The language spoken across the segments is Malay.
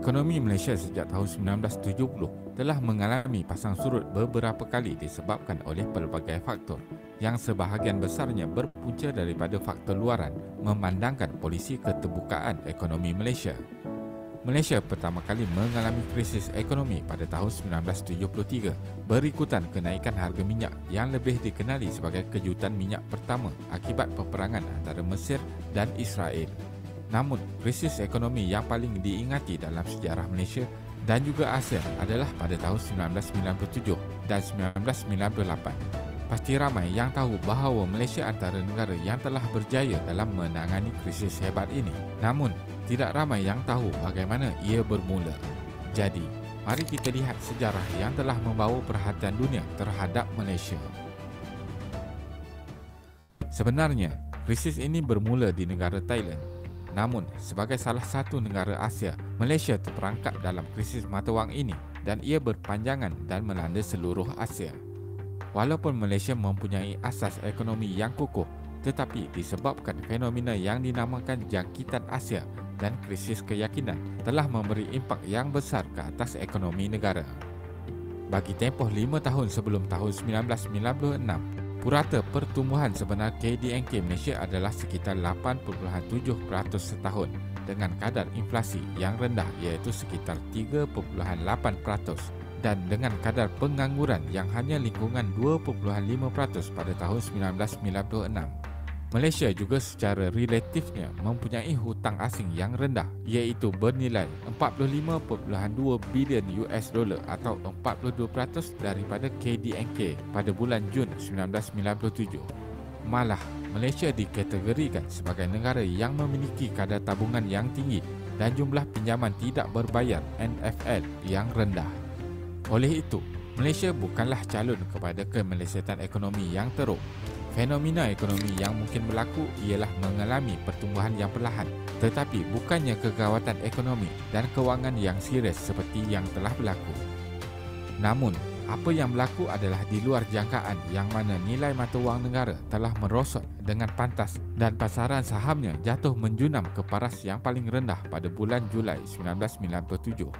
Ekonomi Malaysia sejak tahun 1970 telah mengalami pasang surut beberapa kali disebabkan oleh pelbagai faktor yang sebahagian besarnya berpunca daripada faktor luaran memandangkan polisi keterbukaan ekonomi Malaysia. Malaysia pertama kali mengalami krisis ekonomi pada tahun 1973 berikutan kenaikan harga minyak yang lebih dikenali sebagai kejutan minyak pertama akibat peperangan antara Mesir dan Israel. Namun, krisis ekonomi yang paling diingati dalam sejarah Malaysia dan juga ASEAN adalah pada tahun 1997 dan 1998. Pasti ramai yang tahu bahawa Malaysia antara negara yang telah berjaya dalam menangani krisis hebat ini. Namun, tidak ramai yang tahu bagaimana ia bermula. Jadi, mari kita lihat sejarah yang telah membawa perhatian dunia terhadap Malaysia. Sebenarnya, krisis ini bermula di negara Thailand. Namun, sebagai salah satu negara Asia, Malaysia terperangkap dalam krisis mata wang ini dan ia berpanjangan dan melanda seluruh Asia. Walaupun Malaysia mempunyai asas ekonomi yang kukuh, tetapi disebabkan fenomena yang dinamakan jangkitan Asia dan krisis keyakinan telah memberi impak yang besar ke atas ekonomi negara. Bagi tempoh 5 tahun sebelum tahun 1996, purata pertumbuhan sebenar KDNK Malaysia adalah sekitar 8.7% setahun dengan kadar inflasi yang rendah iaitu sekitar 3.8% dan dengan kadar pengangguran yang hanya lingkungan 2.5% pada tahun 1996. Malaysia juga secara relatifnya mempunyai hutang asing yang rendah iaitu bernilai 45.2 bilion US dollar atau 42% daripada KDNK pada bulan Jun 1997. Malah, Malaysia dikategorikan sebagai negara yang memiliki kadar tabungan yang tinggi dan jumlah pinjaman tidak berbayar NFL yang rendah. Oleh itu, Malaysia bukanlah calon kepada kemelesetan ekonomi yang teruk. Fenomena ekonomi yang mungkin berlaku ialah mengalami pertumbuhan yang perlahan, tetapi bukannya kegawatan ekonomi dan kewangan yang serius seperti yang telah berlaku. Namun, apa yang berlaku adalah di luar jangkaan yang mana nilai mata wang negara telah merosot dengan pantas dan pasaran sahamnya jatuh menjunam ke paras yang paling rendah pada bulan Julai 1997.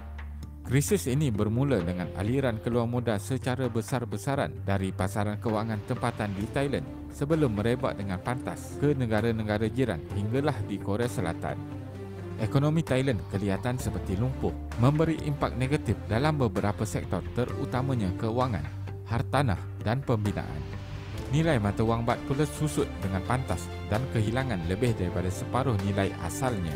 Krisis ini bermula dengan aliran keluar modal secara besar-besaran dari pasaran kewangan tempatan di Thailand sebelum merebak dengan pantas ke negara-negara jiran hinggalah di Korea Selatan. Ekonomi Thailand kelihatan seperti lumpuh, memberi impak negatif dalam beberapa sektor terutamanya kewangan, hartanah dan pembinaan. Nilai mata wang baht pula susut dengan pantas dan kehilangan lebih daripada separuh nilai asalnya.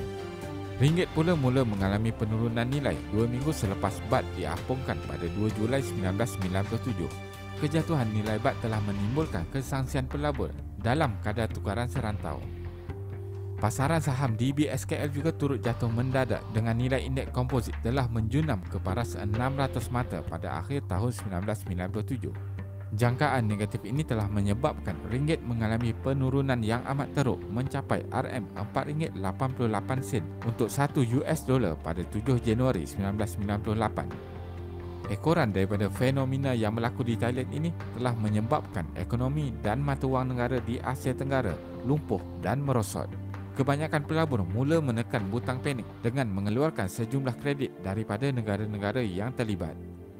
Ringgit pula mula mengalami penurunan nilai 2 minggu selepas baht diapungkan pada 2 Julai 1997. Kejatuhan nilai baht telah menimbulkan kesangsian pelabur dalam kadar tukaran serantau. Pasaran saham DBSKL juga turut jatuh mendadak dengan nilai indeks komposit telah menjunam ke paras 600 mata pada akhir tahun 1997. Jangkaan negatif ini telah menyebabkan ringgit mengalami penurunan yang amat teruk mencapai RM4.88 untuk 1 US dolar pada 7 Januari 1998. Ekoran daripada fenomena yang berlaku di Thailand ini telah menyebabkan ekonomi dan mata wang negara di Asia Tenggara lumpuh dan merosot. Kebanyakan pelabur mula menekan butang panik dengan mengeluarkan sejumlah kredit daripada negara-negara yang terlibat.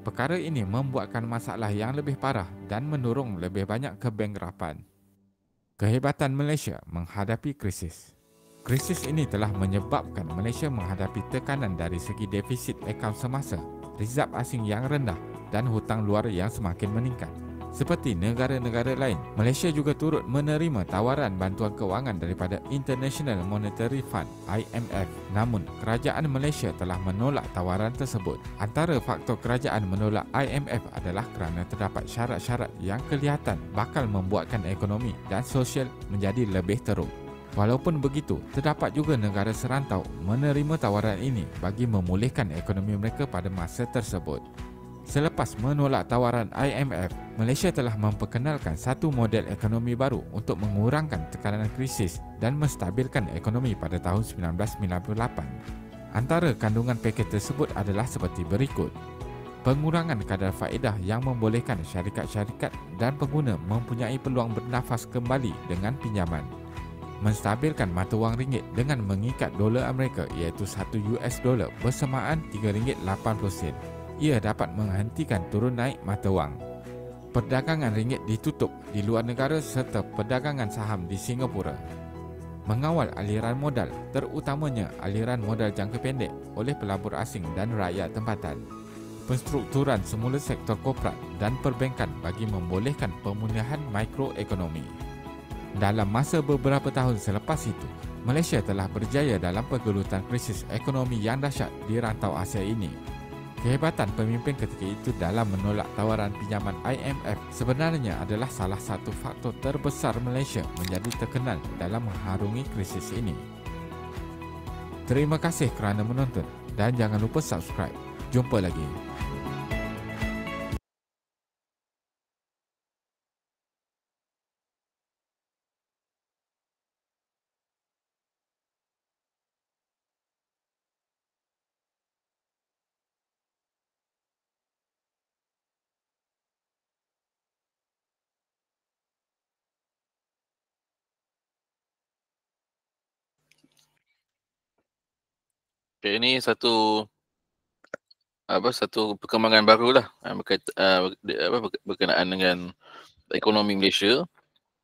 Perkara ini membuatkan masalah yang lebih parah dan mendorong lebih banyak kebangkrapan. Kehebatan Malaysia menghadapi krisis. Krisis ini telah menyebabkan Malaysia menghadapi tekanan dari segi defisit akaun semasa, rizab asing yang rendah dan hutang luar yang semakin meningkat. Seperti negara-negara lain, Malaysia juga turut menerima tawaran bantuan kewangan daripada International Monetary Fund (IMF). Namun, kerajaan Malaysia telah menolak tawaran tersebut. Antara faktor kerajaan menolak IMF adalah kerana terdapat syarat-syarat yang kelihatan bakal membuatkan ekonomi dan sosial menjadi lebih teruk. Walaupun begitu, terdapat juga negara serantau menerima tawaran ini bagi memulihkan ekonomi mereka pada masa tersebut. Selepas menolak tawaran IMF, Malaysia telah memperkenalkan satu model ekonomi baru untuk mengurangkan tekanan krisis dan menstabilkan ekonomi pada tahun 1998. Antara kandungan pakej tersebut adalah seperti berikut. Pengurangan kadar faedah yang membolehkan syarikat-syarikat dan pengguna mempunyai peluang bernafas kembali dengan pinjaman. menstabilkan mata wang ringgit dengan mengikat dolar Amerika iaitu 1 US dolar bersamaan RM3.80. Ia dapat menghentikan turun naik mata wang. Perdagangan ringgit ditutup di luar negara serta perdagangan saham di Singapura. Mengawal aliran modal, terutamanya aliran modal jangka pendek oleh pelabur asing dan rakyat tempatan. Penstrukturan semula sektor korporat dan perbankan bagi membolehkan pemulihan mikroekonomi. Dalam masa beberapa tahun selepas itu, Malaysia telah berjaya dalam pergelutan krisis ekonomi yang dahsyat di rantau Asia ini. Kehebatan pemimpin ketika itu dalam menolak tawaran pinjaman IMF sebenarnya adalah salah satu faktor terbesar Malaysia menjadi terkenal dalam mengharungi krisis ini. Terima kasih kerana menonton dan jangan lupa subscribe. Jumpa lagi. Okay, ini satu perkembangan baru lah berkenaan dengan ekonomi Malaysia.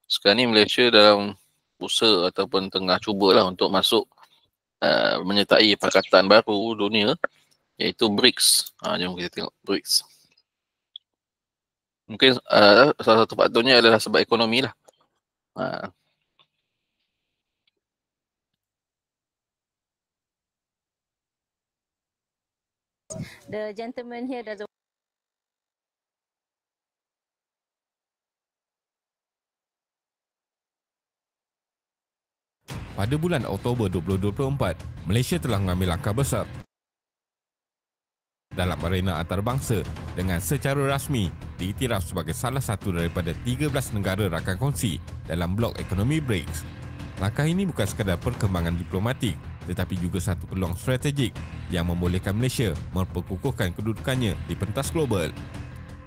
Sekarang ni Malaysia dalam usaha ataupun tengah cubalah untuk masuk menyertai Pakatan Baru Dunia iaitu BRICS. Jom kita tengok BRICS. Mungkin salah satu faktornya adalah sebab ekonomi lah. The gentleman here doesn't. Pada bulan Oktober 2024, Malaysia telah mengambil langkah besar dalam arena antarabangsa dengan secara rasmi diiktiraf sebagai salah satu daripada 13 negara rakan kongsi dalam blok ekonomi BRICS. Langkah ini bukan sekadar perkembangan diplomatik tetapi juga satu peluang strategik yang membolehkan Malaysia memperkukuhkan kedudukannya di pentas global.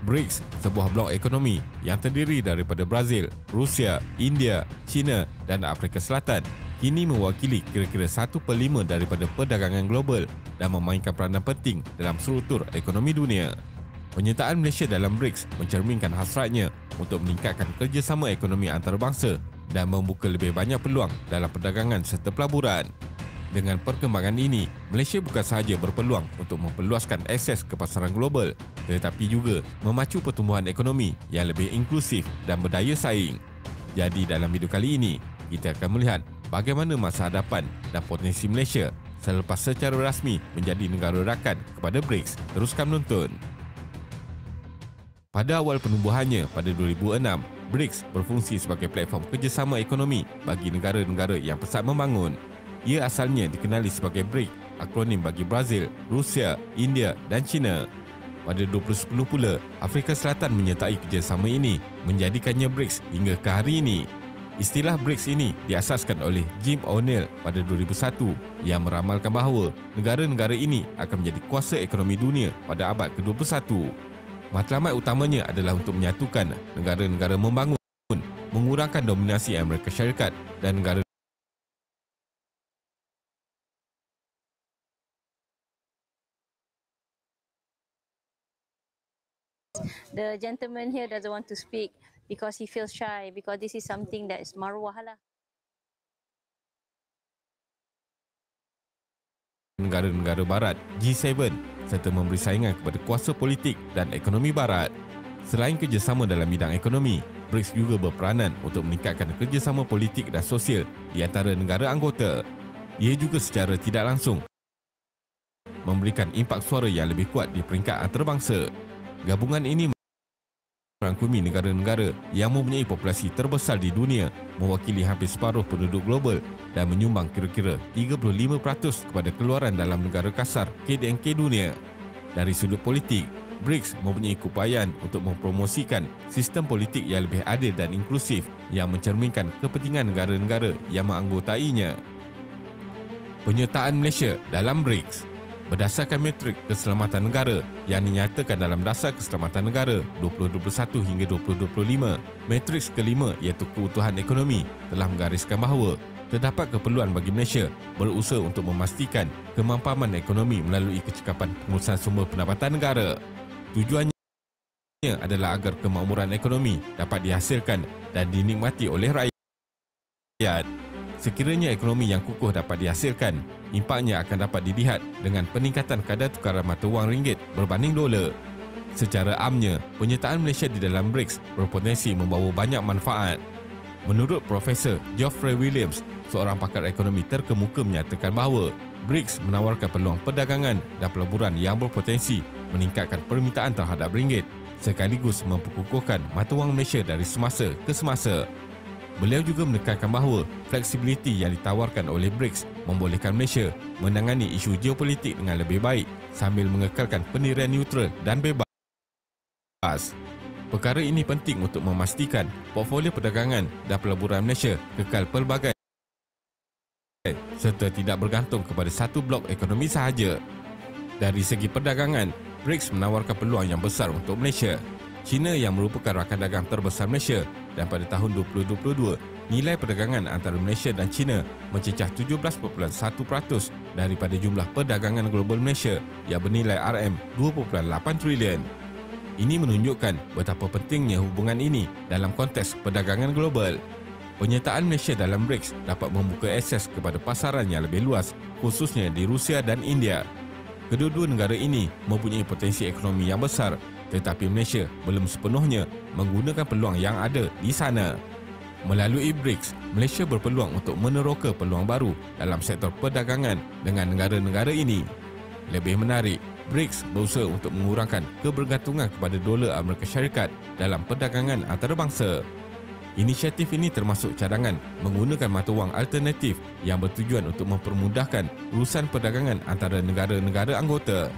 BRICS, sebuah blok ekonomi yang terdiri daripada Brazil, Rusia, India, China dan Afrika Selatan, kini mewakili kira-kira 1/5 daripada perdagangan global dan memainkan peranan penting dalam struktur ekonomi dunia. Penyertaan Malaysia dalam BRICS mencerminkan hasratnya untuk meningkatkan kerjasama ekonomi antarabangsa dan membuka lebih banyak peluang dalam perdagangan serta pelaburan. Dengan perkembangan ini, Malaysia bukan sahaja berpeluang untuk memperluaskan akses ke pasaran global, tetapi juga memacu pertumbuhan ekonomi yang lebih inklusif dan berdaya saing. Jadi dalam video kali ini, kita akan melihat bagaimana masa hadapan dan potensi Malaysia selepas secara rasmi menjadi negara rakan kepada BRICS. Teruskan menonton. Pada awal penubuhannya pada 2006, BRICS berfungsi sebagai platform kerjasama ekonomi bagi negara-negara yang pesat membangun. Ia asalnya dikenali sebagai BRIC, akronim bagi Brazil, Rusia, India dan China. Pada 2010 pula, Afrika Selatan menyertai kerjasama ini, menjadikannya BRICS hingga ke hari ini. Istilah BRICS ini diasaskan oleh Jim O'Neill pada 2001 yang meramalkan bahawa negara-negara ini akan menjadi kuasa ekonomi dunia pada abad ke-21. Matlamat utamanya adalah untuk menyatukan negara-negara membangun, mengurangkan dominasi Amerika Syarikat dan negara The gentleman here doesn't want to speak because he feels shy, because this is something that is maruah lah. negara-negara barat G7 serta memberi saingan kepada kuasa politik dan ekonomi barat. Selain kerjasama dalam bidang ekonomi, BRICS juga berperanan untuk meningkatkan kerjasama politik dan sosial di antara negara anggota. Ia juga secara tidak langsung memberikan impak suara yang lebih kuat di peringkat antarabangsa. Gabungan ini merangkumi negara-negara yang mempunyai populasi terbesar di dunia, mewakili hampir separuh penduduk global dan menyumbang kira-kira 35% kepada keluaran dalam negara kasar KDNK dunia. Dari sudut politik, BRICS mempunyai keupayaan untuk mempromosikan sistem politik yang lebih adil dan inklusif yang mencerminkan kepentingan negara-negara yang menganggotainya. Penyertaan Malaysia dalam BRICS berdasarkan metrik keselamatan negara yang dinyatakan dalam Dasar Keselamatan Negara 2021 hingga 2025, matriks kelima iaitu keutuhan ekonomi telah menggariskan bahawa terdapat keperluan bagi Malaysia berusaha untuk memastikan kemampanan ekonomi melalui kecekapan pengurusan sumber pendapatan negara. Tujuannya adalah agar kemakmuran ekonomi dapat dihasilkan dan dinikmati oleh rakyat. Sekiranya ekonomi yang kukuh dapat dihasilkan, impaknya akan dapat dilihat dengan peningkatan kadar tukaran mata wang ringgit berbanding dolar. Secara amnya, penyertaan Malaysia di dalam BRICS berpotensi membawa banyak manfaat. Menurut Profesor Geoffrey Williams, seorang pakar ekonomi terkemuka menyatakan bahawa BRICS menawarkan peluang perdagangan dan peleburan yang berpotensi meningkatkan permintaan terhadap ringgit sekaligus memperkukuhkan mata wang Malaysia dari semasa ke semasa. Beliau juga menekankan bahawa fleksibiliti yang ditawarkan oleh BRICS membolehkan Malaysia menangani isu geopolitik dengan lebih baik sambil mengekalkan pendirian neutral dan bebas. Perkara ini penting untuk memastikan portfolio perdagangan dan peleburan Malaysia kekal pelbagai serta tidak bergantung kepada satu blok ekonomi sahaja. Dari segi perdagangan, BRICS menawarkan peluang yang besar untuk Malaysia. China yang merupakan rakan dagang terbesar Malaysia dan pada tahun 2022, nilai perdagangan antara Malaysia dan China mencecah 17.1% daripada jumlah perdagangan global Malaysia yang bernilai RM2.8 trilion. Ini menunjukkan betapa pentingnya hubungan ini dalam konteks perdagangan global. Penyertaan Malaysia dalam BRICS dapat membuka akses kepada pasaran yang lebih luas, khususnya di Rusia dan India. Kedua-dua negara ini mempunyai potensi ekonomi yang besar, tetapi Malaysia belum sepenuhnya menggunakan peluang yang ada di sana. Melalui BRICS, Malaysia berpeluang untuk meneroka peluang baru dalam sektor perdagangan dengan negara-negara ini. Lebih menarik, BRICS berusaha untuk mengurangkan kebergantungan kepada dolar Amerika Syarikat dalam perdagangan antarabangsa. Inisiatif ini termasuk cadangan menggunakan mata wang alternatif yang bertujuan untuk mempermudahkan urusan perdagangan antara negara-negara anggota.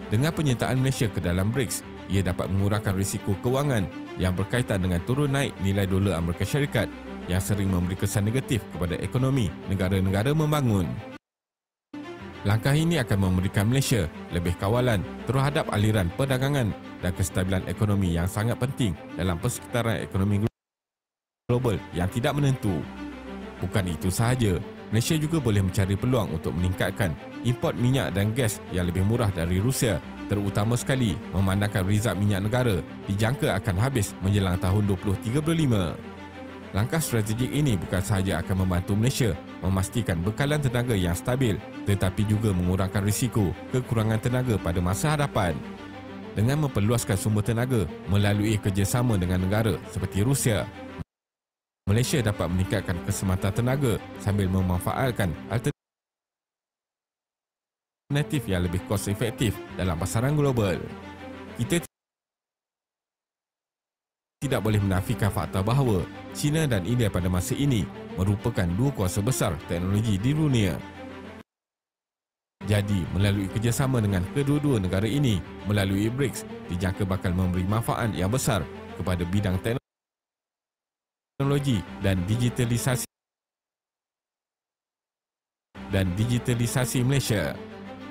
Dengan penyertaan Malaysia ke dalam BRICS, ia dapat mengurangkan risiko kewangan yang berkaitan dengan turun naik nilai dolar Amerika Syarikat yang sering memberi kesan negatif kepada ekonomi negara-negara membangun. Langkah ini akan memberikan Malaysia lebih kawalan terhadap aliran perdagangan dan kestabilan ekonomi yang sangat penting dalam persekitaran ekonomi global yang tidak menentu. Bukan itu sahaja, Malaysia juga boleh mencari peluang untuk meningkatkan import minyak dan gas yang lebih murah dari Rusia, terutama sekali memandangkan rizal minyak negara dijangka akan habis menjelang tahun 2035. Langkah strategik ini bukan sahaja akan membantu Malaysia memastikan bekalan tenaga yang stabil, tetapi juga mengurangkan risiko kekurangan tenaga pada masa hadapan. Dengan memperluaskan sumber tenaga melalui kerjasama dengan negara seperti Rusia, Malaysia dapat meningkatkan kesematan tenaga sambil memanfaatkan alternatif yang lebih kos efektif dalam pasaran global. Kita tidak boleh menafikan fakta bahawa China dan India pada masa ini merupakan dua kuasa besar teknologi di dunia. Jadi, melalui kerjasama dengan kedua-dua negara ini melalui BRICS, dijangka bakal memberi manfaat yang besar kepada bidang teknologi dan digitalisasi Malaysia.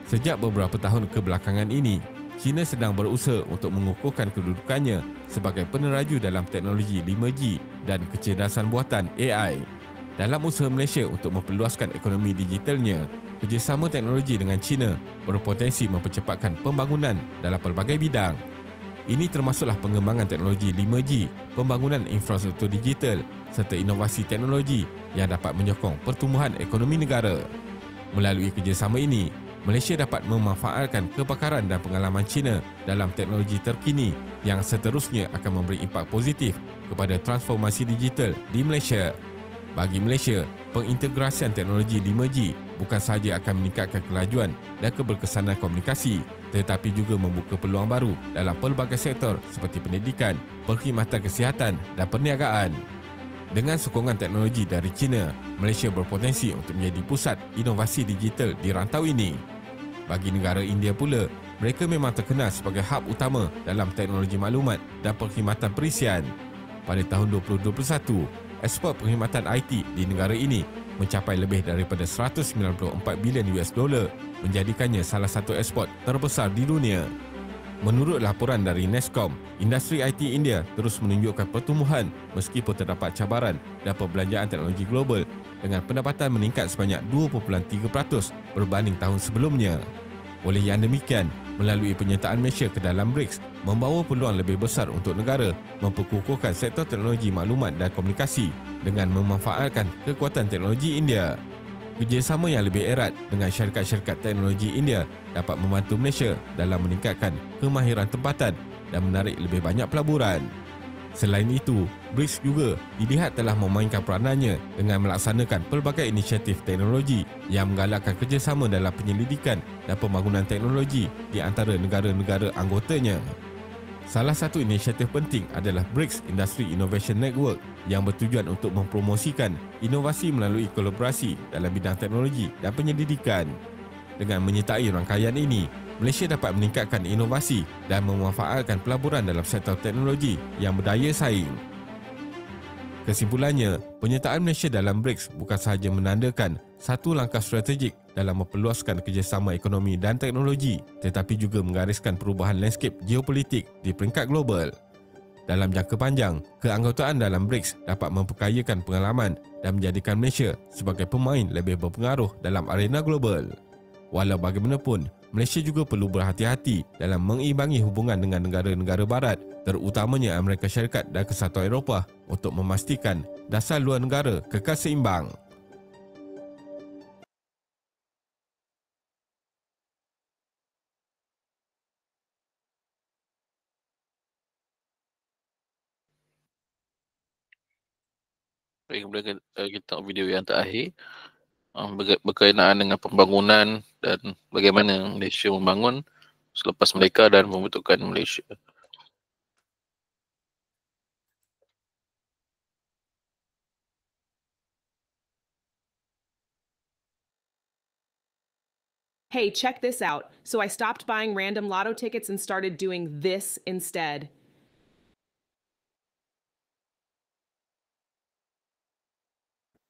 Sejak beberapa tahun kebelakangan ini, China sedang berusaha untuk mengukuhkan kedudukannya sebagai peneraju dalam teknologi 5G dan kecerdasan buatan AI. Dalam usaha Malaysia untuk memperluaskan ekonomi digitalnya, kerjasama teknologi dengan China berpotensi mempercepatkan pembangunan dalam pelbagai bidang. Ini termasuklah pengembangan teknologi 5G, pembangunan infrastruktur digital serta inovasi teknologi yang dapat menyokong pertumbuhan ekonomi negara. Melalui kerjasama ini, Malaysia dapat memanfaatkan kepakaran dan pengalaman China dalam teknologi terkini yang seterusnya akan memberi impak positif kepada transformasi digital di Malaysia. Bagi Malaysia, pengintegrasian teknologi 5G bukan sahaja akan meningkatkan kelajuan dan keberkesanan komunikasi, tetapi juga membuka peluang baru dalam pelbagai sektor seperti pendidikan, perkhidmatan kesihatan dan perniagaan. Dengan sokongan teknologi dari China, Malaysia berpotensi untuk menjadi pusat inovasi digital di rantau ini. Bagi negara India pula, mereka memang terkenal sebagai hub utama dalam teknologi maklumat dan perkhidmatan perisian. Pada tahun 2021, ekspor perkhidmatan IT di negara ini mencapai lebih daripada 194 bilion US dollar, menjadikannya salah satu ekspor terbesar di dunia. Menurut laporan dari Nescom, industri IT India terus menunjukkan pertumbuhan meskipun terdapat cabaran dan perbelanjaan teknologi global dengan pendapatan meningkat sebanyak 2.3% berbanding tahun sebelumnya. Oleh yang demikian, melalui penyertaan Malaysia ke dalam BRICS membawa peluang lebih besar untuk negara memperkukuhkan sektor teknologi maklumat dan komunikasi dengan memanfaatkan kekuatan teknologi India. Kerjasama yang lebih erat dengan syarikat-syarikat teknologi India dapat membantu Malaysia dalam meningkatkan kemahiran tempatan dan menarik lebih banyak pelaburan. Selain itu, BRICS juga dilihat telah memainkan peranannya dengan melaksanakan pelbagai inisiatif teknologi yang menggalakkan kerjasama dalam penyelidikan dan pembangunan teknologi di antara negara-negara anggotanya. Salah satu inisiatif penting adalah BRICS Industry Innovation Network yang bertujuan untuk mempromosikan inovasi melalui kolaborasi dalam bidang teknologi dan penyelidikan. Dengan menyertai rangkaian ini, Malaysia dapat meningkatkan inovasi dan memanfaatkan pelaburan dalam sektor teknologi yang berdaya saing. Kesimpulannya, penyertaan Malaysia dalam BRICS bukan sahaja menandakan satu langkah strategik dalam memperluaskan kerjasama ekonomi dan teknologi, tetapi juga menggariskan perubahan landscape geopolitik di peringkat global. Dalam jangka panjang, keanggotaan dalam BRICS dapat memperkayakan pengalaman dan menjadikan Malaysia sebagai pemain lebih berpengaruh dalam arena global. Walau bagaimanapun, Malaysia juga perlu berhati-hati dalam mengimbangi hubungan dengan negara-negara barat, terutamanya Amerika Syarikat dan Kesatuan Eropah untuk memastikan dasar luar negara kekal seimbang. Baik, kemudian kita tengok video yang terakhir berkenaan dengan pembangunan dan bagaimana Malaysia membangun selepas mereka dan pembentukan Malaysia. Hey, check this out. So I stopped buying random lotto tickets and started doing this instead.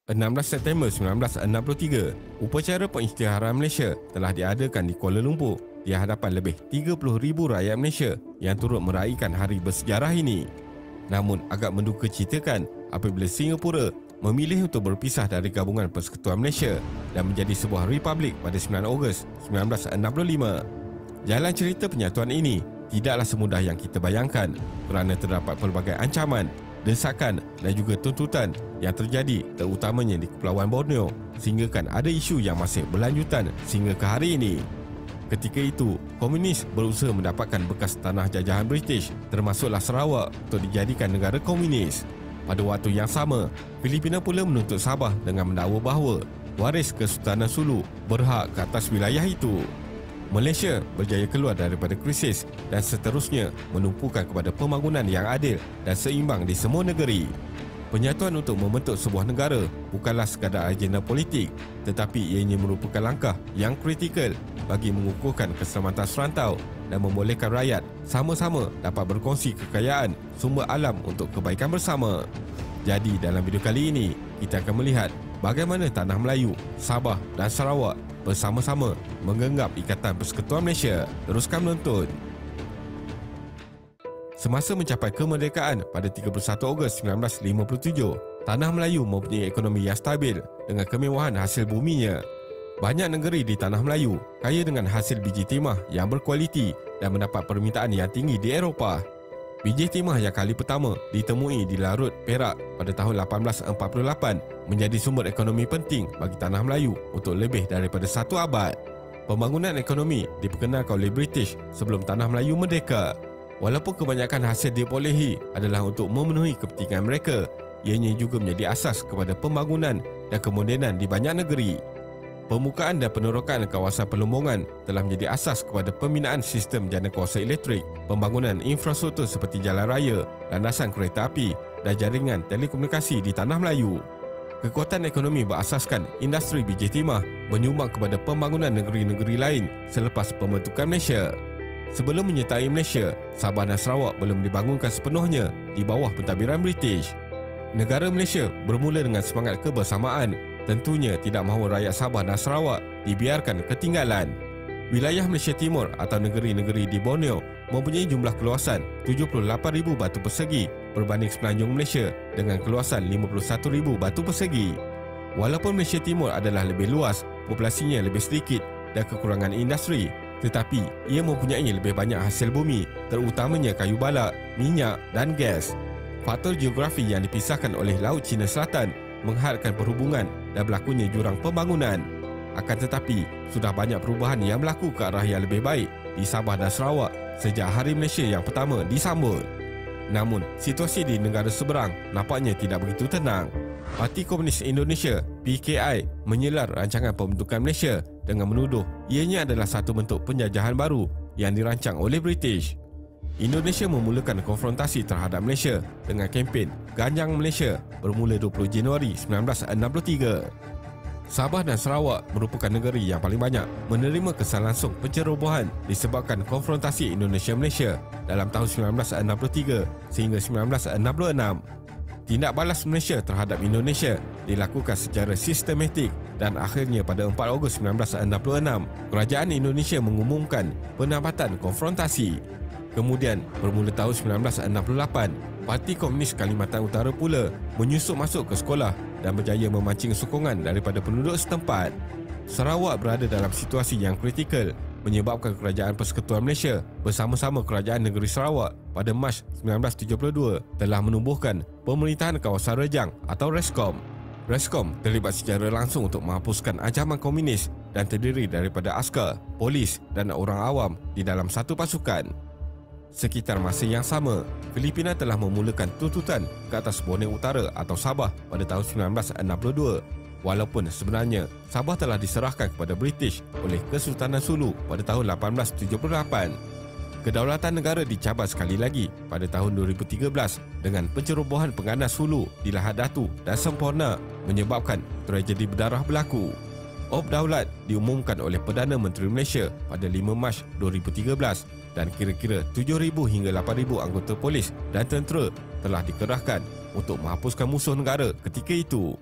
September 1963, upacara pengisytiharan Malaysia telah diadakan di Kuala Lumpur di hadapan lebih 30,000 rakyat Malaysia yang turut meraihkan hari bersejarah ini. Namun agak mendukacitakan apabila Singapura memilih untuk berpisah dari gabungan Persekutuan Malaysia dan menjadi sebuah republik pada 9 Ogos 1965. Jalan cerita penyatuan ini tidaklah semudah yang kita bayangkan kerana terdapat pelbagai ancaman, desakan dan juga tuntutan yang terjadi terutamanya di Kepulauan Borneo sehinggakan ada isu yang masih berlanjutan sehingga ke hari ini. Ketika itu, komunis berusaha mendapatkan bekas tanah jajahan British termasuklah Sarawak untuk dijadikan negara komunis. Pada waktu yang sama, Filipina pula menuntut Sabah dengan mendakwa bahawa waris Kesultanan Sulu berhak ke atas wilayah itu. Malaysia berjaya keluar daripada krisis dan seterusnya menumpukan kepada pembangunan yang adil dan seimbang di semua negeri. Penyatuan untuk membentuk sebuah negara bukanlah sekadar agenda politik, tetapi ianya merupakan langkah yang kritikal bagi mengukuhkan keselamatan serantau dan membolehkan rakyat sama-sama dapat berkongsi kekayaan sumber alam untuk kebaikan bersama. Jadi dalam video kali ini, kita akan melihat bagaimana tanah Melayu, Sabah dan Sarawak bersama-sama menggenggam Ikatan Persekutuan Malaysia. Teruskan menonton. Semasa mencapai kemerdekaan pada 31 Ogos 1957, tanah Melayu mempunyai ekonomi yang stabil dengan kemewahan hasil buminya. Banyak negeri di tanah Melayu kaya dengan hasil biji timah yang berkualiti dan mendapat permintaan yang tinggi di Eropah. Biji timah yang kali pertama ditemui di Larut, Perak pada tahun 1848 menjadi sumber ekonomi penting bagi tanah Melayu untuk lebih daripada 1 abad. Pembangunan ekonomi diperkenalkan oleh British sebelum tanah Melayu merdeka. Walaupun kebanyakan hasil diperolehi adalah untuk memenuhi kepentingan mereka, ianya juga menjadi asas kepada pembangunan dan kemodenan di banyak negeri. Pembukaan dan penerokan kawasan pelumbungan telah menjadi asas kepada pembinaan sistem jana kuasa elektrik, pembangunan infrastruktur seperti jalan raya, landasan kereta api dan jaringan telekomunikasi di tanah Melayu. Kekuatan ekonomi berasaskan industri biji timah menyumbang kepada pembangunan negeri-negeri lain selepas pembentukan Malaysia. Sebelum menyertai Malaysia, Sabah dan Sarawak belum dibangunkan sepenuhnya di bawah pentadbiran British. Negara Malaysia bermula dengan semangat kebersamaan, tentunya tidak mahu rakyat Sabah dan Sarawak dibiarkan ketinggalan. Wilayah Malaysia Timur atau negeri-negeri di Borneo mempunyai jumlah keluasan 78,000 batu persegi berbanding Semenanjung Malaysia dengan keluasan 51,000 batu persegi. Walaupun Malaysia Timur adalah lebih luas, populasinya lebih sedikit dan kekurangan industri, tetapi ia mempunyai lebih banyak hasil bumi, terutamanya kayu balak, minyak dan gas. Faktor geografi yang dipisahkan oleh Laut Cina Selatan menghadkan perhubungan dan berlakunya jurang pembangunan. Akan tetapi, sudah banyak perubahan yang berlaku ke arah yang lebih baik di Sabah dan Sarawak sejak Hari Malaysia yang pertama disambut. Namun, situasi di negara seberang nampaknya tidak begitu tenang. Parti Komunis Indonesia (PKI) menyelar rancangan pembentukan Malaysia dengan menuduh ianya adalah satu bentuk penjajahan baru yang dirancang oleh British. Indonesia memulakan konfrontasi terhadap Malaysia dengan kempen Ganjang Malaysia bermula 20 Januari 1963. Sabah dan Sarawak merupakan negeri yang paling banyak menerima kesan langsung pencerobohan disebabkan konfrontasi Indonesia-Malaysia dalam tahun 1963 sehingga 1966. Tindak balas Malaysia terhadap Indonesia dilakukan secara sistematik dan akhirnya pada 4 Ogos 1966, kerajaan Indonesia mengumumkan penambatan konfrontasi. Kemudian, bermula tahun 1968, Parti Komunis Kalimantan Utara pula menyusup masuk ke sekolah dan berjaya memancing sokongan daripada penduduk setempat. Sarawak berada dalam situasi yang kritikal menyebabkan Kerajaan Persekutuan Malaysia bersama-sama Kerajaan Negeri Sarawak pada Mac 1972 telah menubuhkan Pemerintahan Kawasan Rejang atau RESCOM. RESCOM terlibat secara langsung untuk menghapuskan ancaman komunis dan terdiri daripada askar, polis dan orang awam di dalam satu pasukan. Sekitar masa yang sama, Filipina telah memulakan tuntutan ke atas Borneo Utara atau Sabah pada tahun 1962. Walaupun sebenarnya Sabah telah diserahkan kepada British oleh Kesultanan Sulu pada tahun 1878. Kedaulatan negara dicabar sekali lagi pada tahun 2013 dengan pencerobohan pengganas Sulu di Lahad Datu dan Semporna menyebabkan tragedi berdarah berlaku. Ob Daulat diumumkan oleh Perdana Menteri Malaysia pada 5 Mac 2013 dan kira-kira 7,000 hingga 8,000 anggota polis dan tentera telah dikerahkan untuk menghapuskan musuh negara ketika itu.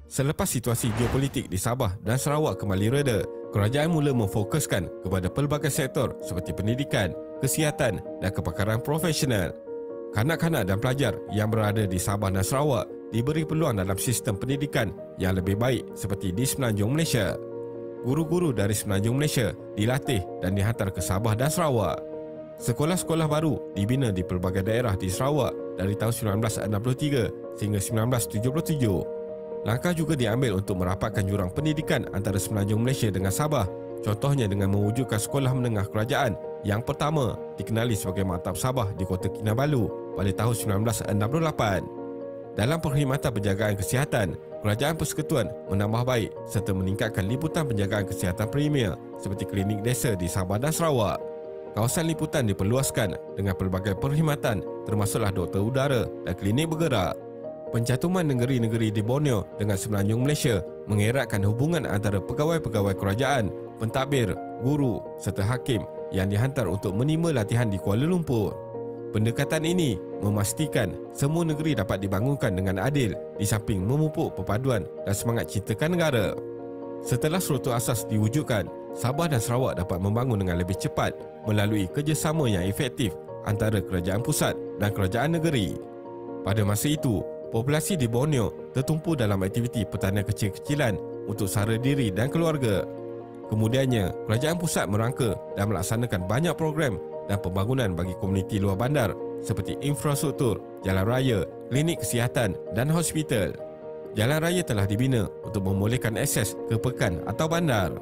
Selepas situasi geopolitik di Sabah dan Sarawak kembali reda, kerajaan mula memfokuskan kepada pelbagai sektor seperti pendidikan, kesihatan dan kepakaran profesional. Kanak-kanak dan pelajar yang berada di Sabah dan Sarawak diberi peluang dalam sistem pendidikan yang lebih baik seperti di Semenanjung Malaysia. Guru-guru dari Semenanjung Malaysia dilatih dan dihantar ke Sabah dan Sarawak. Sekolah-sekolah baru dibina di pelbagai daerah di Sarawak dari tahun 1963 sehingga 1977. Langkah juga diambil untuk merapatkan jurang pendidikan antara Semenanjung Malaysia dengan Sabah, contohnya dengan mewujudkan sekolah menengah kerajaan yang pertama dikenali sebagai Maktab Sabah di Kota Kinabalu pada tahun 1968. Dalam perkhidmatan penjagaan kesihatan, Kerajaan Persekutuan menambah baik serta meningkatkan liputan penjagaan kesihatan premier seperti klinik desa di Sabah dan Sarawak. Kawasan liputan diperluaskan dengan pelbagai perkhidmatan termasuklah doktor udara dan klinik bergerak. Pencantuman negeri-negeri di Borneo dengan Semenanjung Malaysia mengeratkan hubungan antara pegawai-pegawai kerajaan, pentadbir, guru serta hakim yang dihantar untuk menima latihan di Kuala Lumpur. Pendekatan ini memastikan semua negeri dapat dibangunkan dengan adil di samping memupuk perpaduan dan semangat cintakan negara. Setelah struktur asas diwujudkan, Sabah dan Sarawak dapat membangun dengan lebih cepat melalui kerjasama yang efektif antara kerajaan pusat dan kerajaan negeri. Pada masa itu, populasi di Borneo tertumpu dalam aktiviti pertanian kecil-kecilan untuk sara diri dan keluarga. Kemudiannya, kerajaan pusat merangka dan melaksanakan banyak program dan pembangunan bagi komuniti luar bandar seperti infrastruktur, jalan raya, klinik kesihatan dan hospital. Jalan raya telah dibina untuk membolehkan akses ke pekan atau bandar.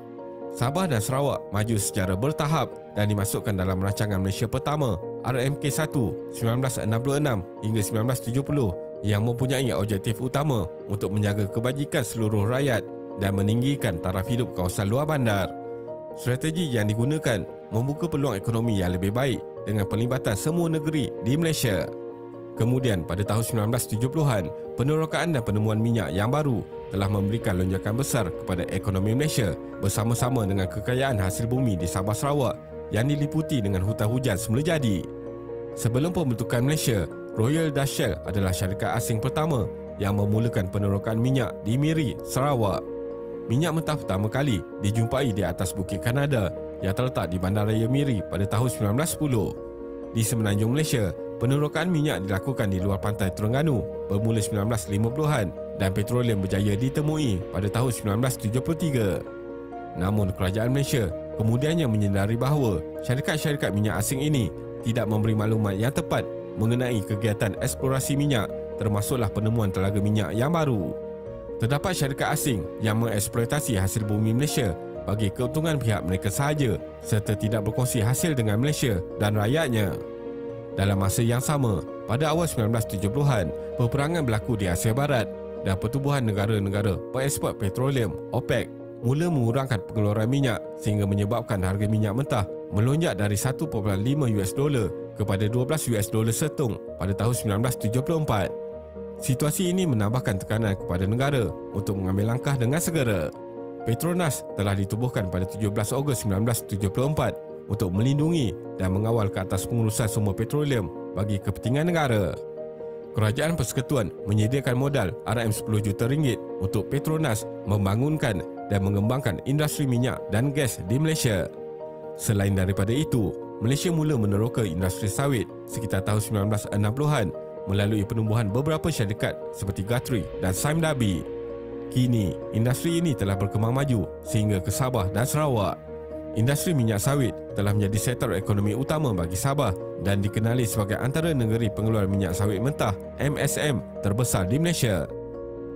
Sabah dan Sarawak maju secara bertahap dan dimasukkan dalam rancangan Malaysia Pertama RMK1 1966 hingga 1970 yang mempunyai objektif utama untuk menjaga kebajikan seluruh rakyat dan meninggikan taraf hidup kawasan luar bandar. Strategi yang digunakan membuka peluang ekonomi yang lebih baik dengan pelibatan semua negeri di Malaysia. Kemudian pada tahun 1970-an, penerokaan dan penemuan minyak yang baru telah memberikan lonjakan besar kepada ekonomi Malaysia bersama-sama dengan kekayaan hasil bumi di Sabah Sarawak yang diliputi dengan hutan hujan semula jadi. Sebelum pembentukan Malaysia, Royal Dutch Shell adalah syarikat asing pertama yang memulakan penerokaan minyak di Miri, Sarawak. Minyak mentah pertama kali dijumpai di atas Bukit Kanada yang terletak di Bandaraya Miri pada tahun 1910. Di semenanjung Malaysia, penerokaan minyak dilakukan di luar pantai Terengganu bermula 1950-an dan petroleum berjaya ditemui pada tahun 1973. Namun kerajaan Malaysia kemudiannya menyedari bahawa syarikat-syarikat minyak asing ini tidak memberi maklumat yang tepat mengenai kegiatan eksplorasi minyak, termasuklah penemuan telaga minyak yang baru. Terdapat syarikat asing yang mengeksploitasi hasil bumi Malaysia bagi keuntungan pihak mereka sahaja serta tidak berkongsi hasil dengan Malaysia dan rakyatnya. Dalam masa yang sama, pada awal 1970-an, peperangan berlaku di Asia Barat dan pertubuhan negara-negara pengeksport petroleum OPEC mula mengurangkan pengeluaran minyak sehingga menyebabkan harga minyak mentah melonjak dari 1.5 US dollar kepada 12 US dollar setung pada tahun 1974. Situasi ini menambahkan tekanan kepada negara untuk mengambil langkah dengan segera. Petronas telah ditubuhkan pada 17 Ogos 1974 untuk melindungi dan mengawal ke atas pengurusan sumber petroleum bagi kepentingan negara. Kerajaan Persekutuan menyediakan modal RM10 juta ringgit untuk Petronas membangunkan dan mengembangkan industri minyak dan gas di Malaysia. Selain daripada itu, Malaysia mula meneroka industri sawit sekitar tahun 1960-an melalui penumbuhan beberapa syarikat seperti Guthrie dan Sime Darby. Kini, industri ini telah berkembang maju sehingga ke Sabah dan Sarawak. Industri minyak sawit telah menjadi sektor ekonomi utama bagi Sabah dan dikenali sebagai antara negeri pengeluar minyak sawit mentah MSM terbesar di Malaysia.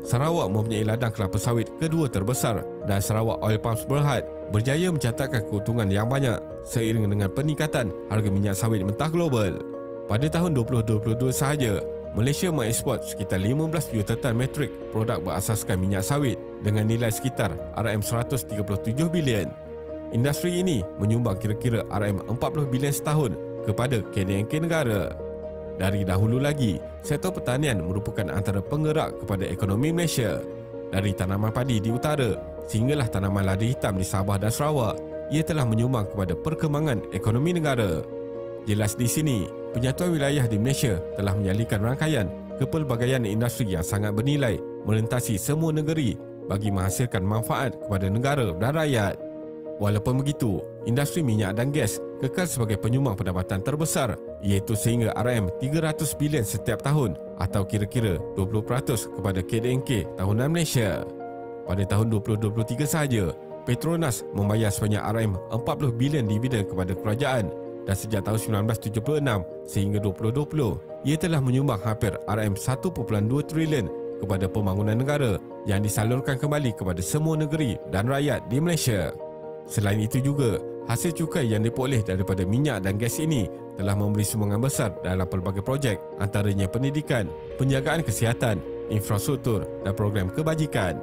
Sarawak mempunyai ladang kelapa sawit kedua terbesar dan Sarawak Oil Palms Berhad berjaya mencatatkan keuntungan yang banyak seiring dengan peningkatan harga minyak sawit mentah global. Pada tahun 2022 sahaja, Malaysia mengeksport sekitar 15 juta tan metrik produk berasaskan minyak sawit dengan nilai sekitar RM137 bilion. Industri ini menyumbang kira-kira RM40 bilion setahun kepada KDNK negara. Dari dahulu lagi, sektor pertanian merupakan antara penggerak kepada ekonomi Malaysia. Dari tanaman padi di utara sehinggalah tanaman lada hitam di Sabah dan Sarawak, ia telah menyumbang kepada perkembangan ekonomi negara. Jelas di sini, penyatuan wilayah di Malaysia telah menyalurkan rangkaian kepelbagaian industri yang sangat bernilai melintasi semua negeri bagi menghasilkan manfaat kepada negara dan rakyat. Walaupun begitu, industri minyak dan gas kekal sebagai penyumbang pendapatan terbesar, iaitu sehingga RM300 bilion setiap tahun atau kira-kira 20% kepada KDNK tahunan Malaysia. Pada tahun 2023 sahaja, Petronas membayar sebanyak RM40 bilion dividen kepada kerajaan dan sejak tahun 1976 sehingga 2020, ia telah menyumbang hampir RM1.2 trilion kepada pembangunan negara yang disalurkan kembali kepada semua negeri dan rakyat di Malaysia. Selain itu juga, hasil cukai yang diperoleh daripada minyak dan gas ini telah memberi sumbangan besar dalam pelbagai projek, antaranya pendidikan, penjagaan kesihatan, infrastruktur dan program kebajikan.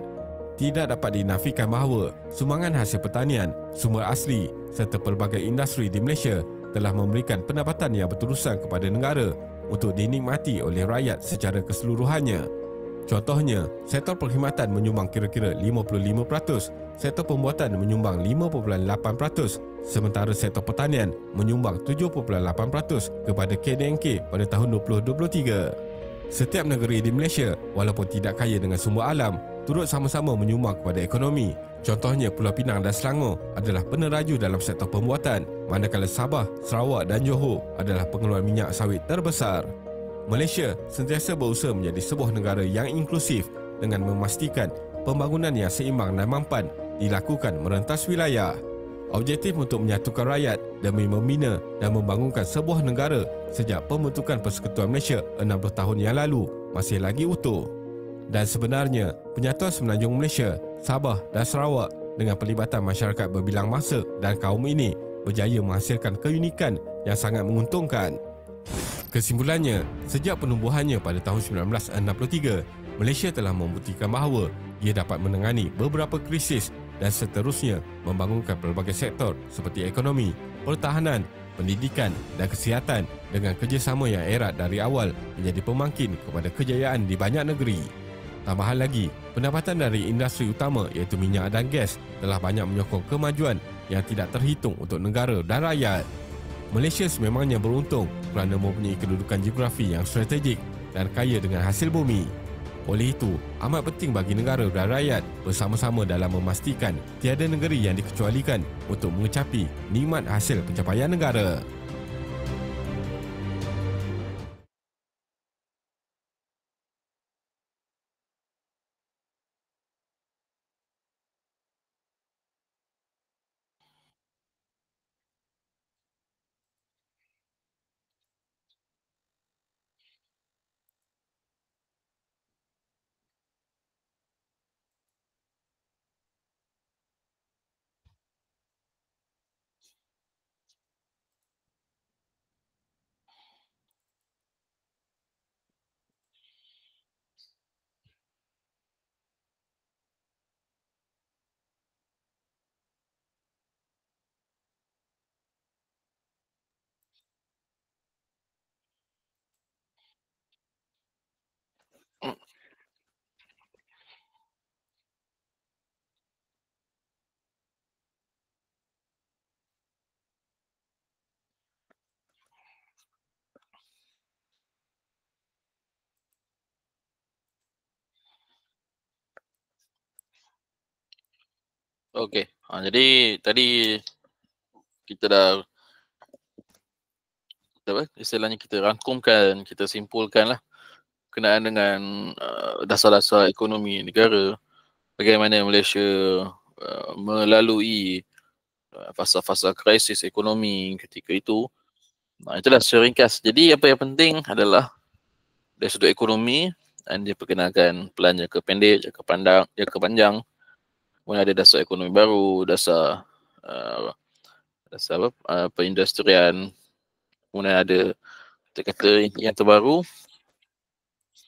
Tidak dapat dinafikan bahawa sumbangan hasil pertanian, sumber asli serta pelbagai industri di Malaysia telah memberikan pendapatan yang berterusan kepada negara untuk dinikmati oleh rakyat secara keseluruhannya. Contohnya, sektor perkhidmatan menyumbang kira-kira 55%, sektor pembuatan menyumbang 5.8%, sementara sektor pertanian menyumbang 7.8% kepada KDNK pada tahun 2023. Setiap negeri di Malaysia, walaupun tidak kaya dengan sumber alam, turut sama-sama menyumbang kepada ekonomi. Contohnya, Pulau Pinang dan Selangor adalah peneraju dalam sektor pembuatan, manakala Sabah, Sarawak dan Johor adalah pengeluar minyak sawit terbesar. Malaysia sentiasa berusaha menjadi sebuah negara yang inklusif dengan memastikan pembangunan yang seimbang dan mampan dilakukan merentas wilayah. Objektif untuk menyatukan rakyat demi membina dan membangunkan sebuah negara sejak pembentukan Persekutuan Malaysia 60 tahun yang lalu masih lagi utuh. Dan sebenarnya, penyatuan semenanjung Malaysia, Sabah dan Sarawak dengan pelibatan masyarakat berbilang masa dan kaum ini berjaya menghasilkan keunikan yang sangat menguntungkan. Kesimpulannya, sejak penumbuhannya pada tahun 1963, Malaysia telah membuktikan bahawa ia dapat menangani beberapa krisis dan seterusnya membangunkan pelbagai sektor seperti ekonomi, pertahanan, pendidikan dan kesihatan dengan kerjasama yang erat dari awal menjadi pemangkin kepada kejayaan di banyak negeri. Tambahan lagi, pendapatan dari industri utama iaitu minyak dan gas telah banyak menyokong kemajuan yang tidak terhitung untuk negara dan rakyat. Malaysia sememangnya beruntung kerana mempunyai kedudukan geografi yang strategik dan kaya dengan hasil bumi. Oleh itu, amat penting bagi negara dan rakyat bersama-sama dalam memastikan tiada negeri yang dikecualikan untuk mengecapi nikmat hasil pencapaian negara. Okey. Jadi tadi kita dah apa istilahnya kita rangkumkan, kita simpulkan lah berkenaan dengan dasar-dasar ekonomi negara, bagaimana Malaysia melalui fasa-fasa krisis ekonomi ketika itu. Itulah secara ringkas. Jadi apa yang penting adalah dari sudut ekonomi, dan dia perkenalkan pelan jangka pendek, jangka panjang. Kemudian ada dasar ekonomi baru, dasar perindustrian. Kemudian ada kita kata yang terbaru,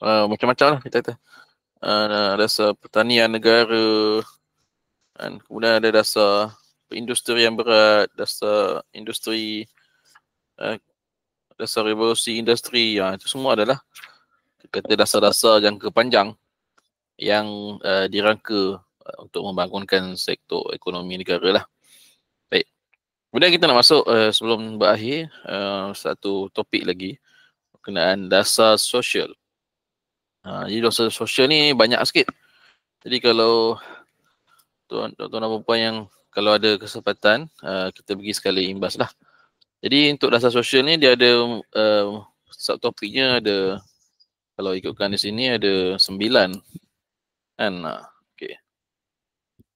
macam-macam lah kita kata. Dasar pertanian negara, dan kemudian ada dasar perindustrian berat, dasar industri, dasar revolusi industri. Itu semua adalah kita kata dasar-dasar jangka panjang yang dirangka untuk membangunkan sektor ekonomi negara lah. Baik. Kemudian kita nak masuk sebelum berakhir satu topik lagi berkenaan dasar sosial. Jadi dasar sosial ni banyak sikit. Jadi kalau tuan dan puan yang kalau ada kesempatan kita pergi sekali imbas lah. Jadi untuk dasar sosial ni dia ada subtopiknya ada, kalau ikutkan di sini ada 9 kan. Okey.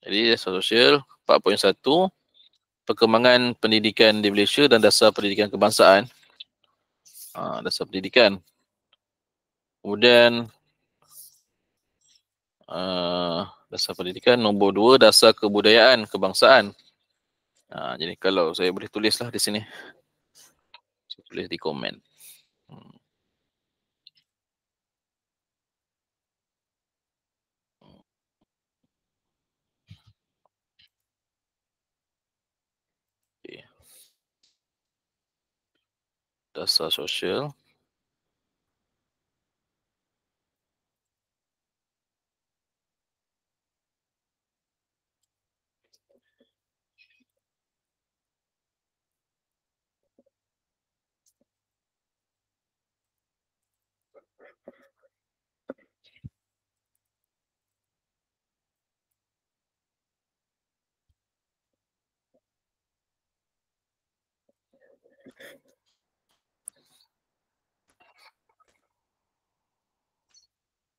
Jadi dasar sosial 4.1 perkembangan pendidikan di Malaysia dan dasar pendidikan kebangsaan. Dasar pendidikan. Kemudian dasar pendidikan nombor 2 dasar kebudayaan kebangsaan. Jadi kalau saya boleh tulislah di sini. Saya tulis di komen. Okay. Dasar sosial.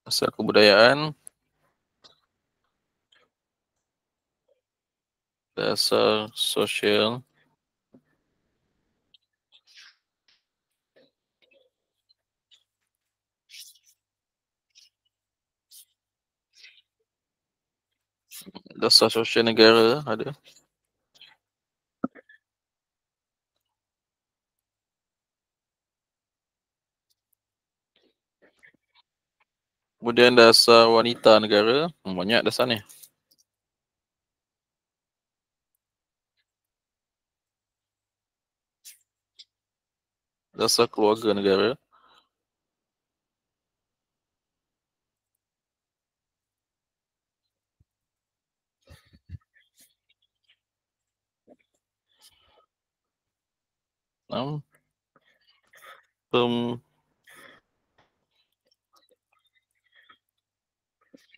Dasar kebudayaan. Dasar sosial. Dasar sosial negara ada. Kemudian dasar wanita negara. Banyak dasar ni. Dasar keluarga negara.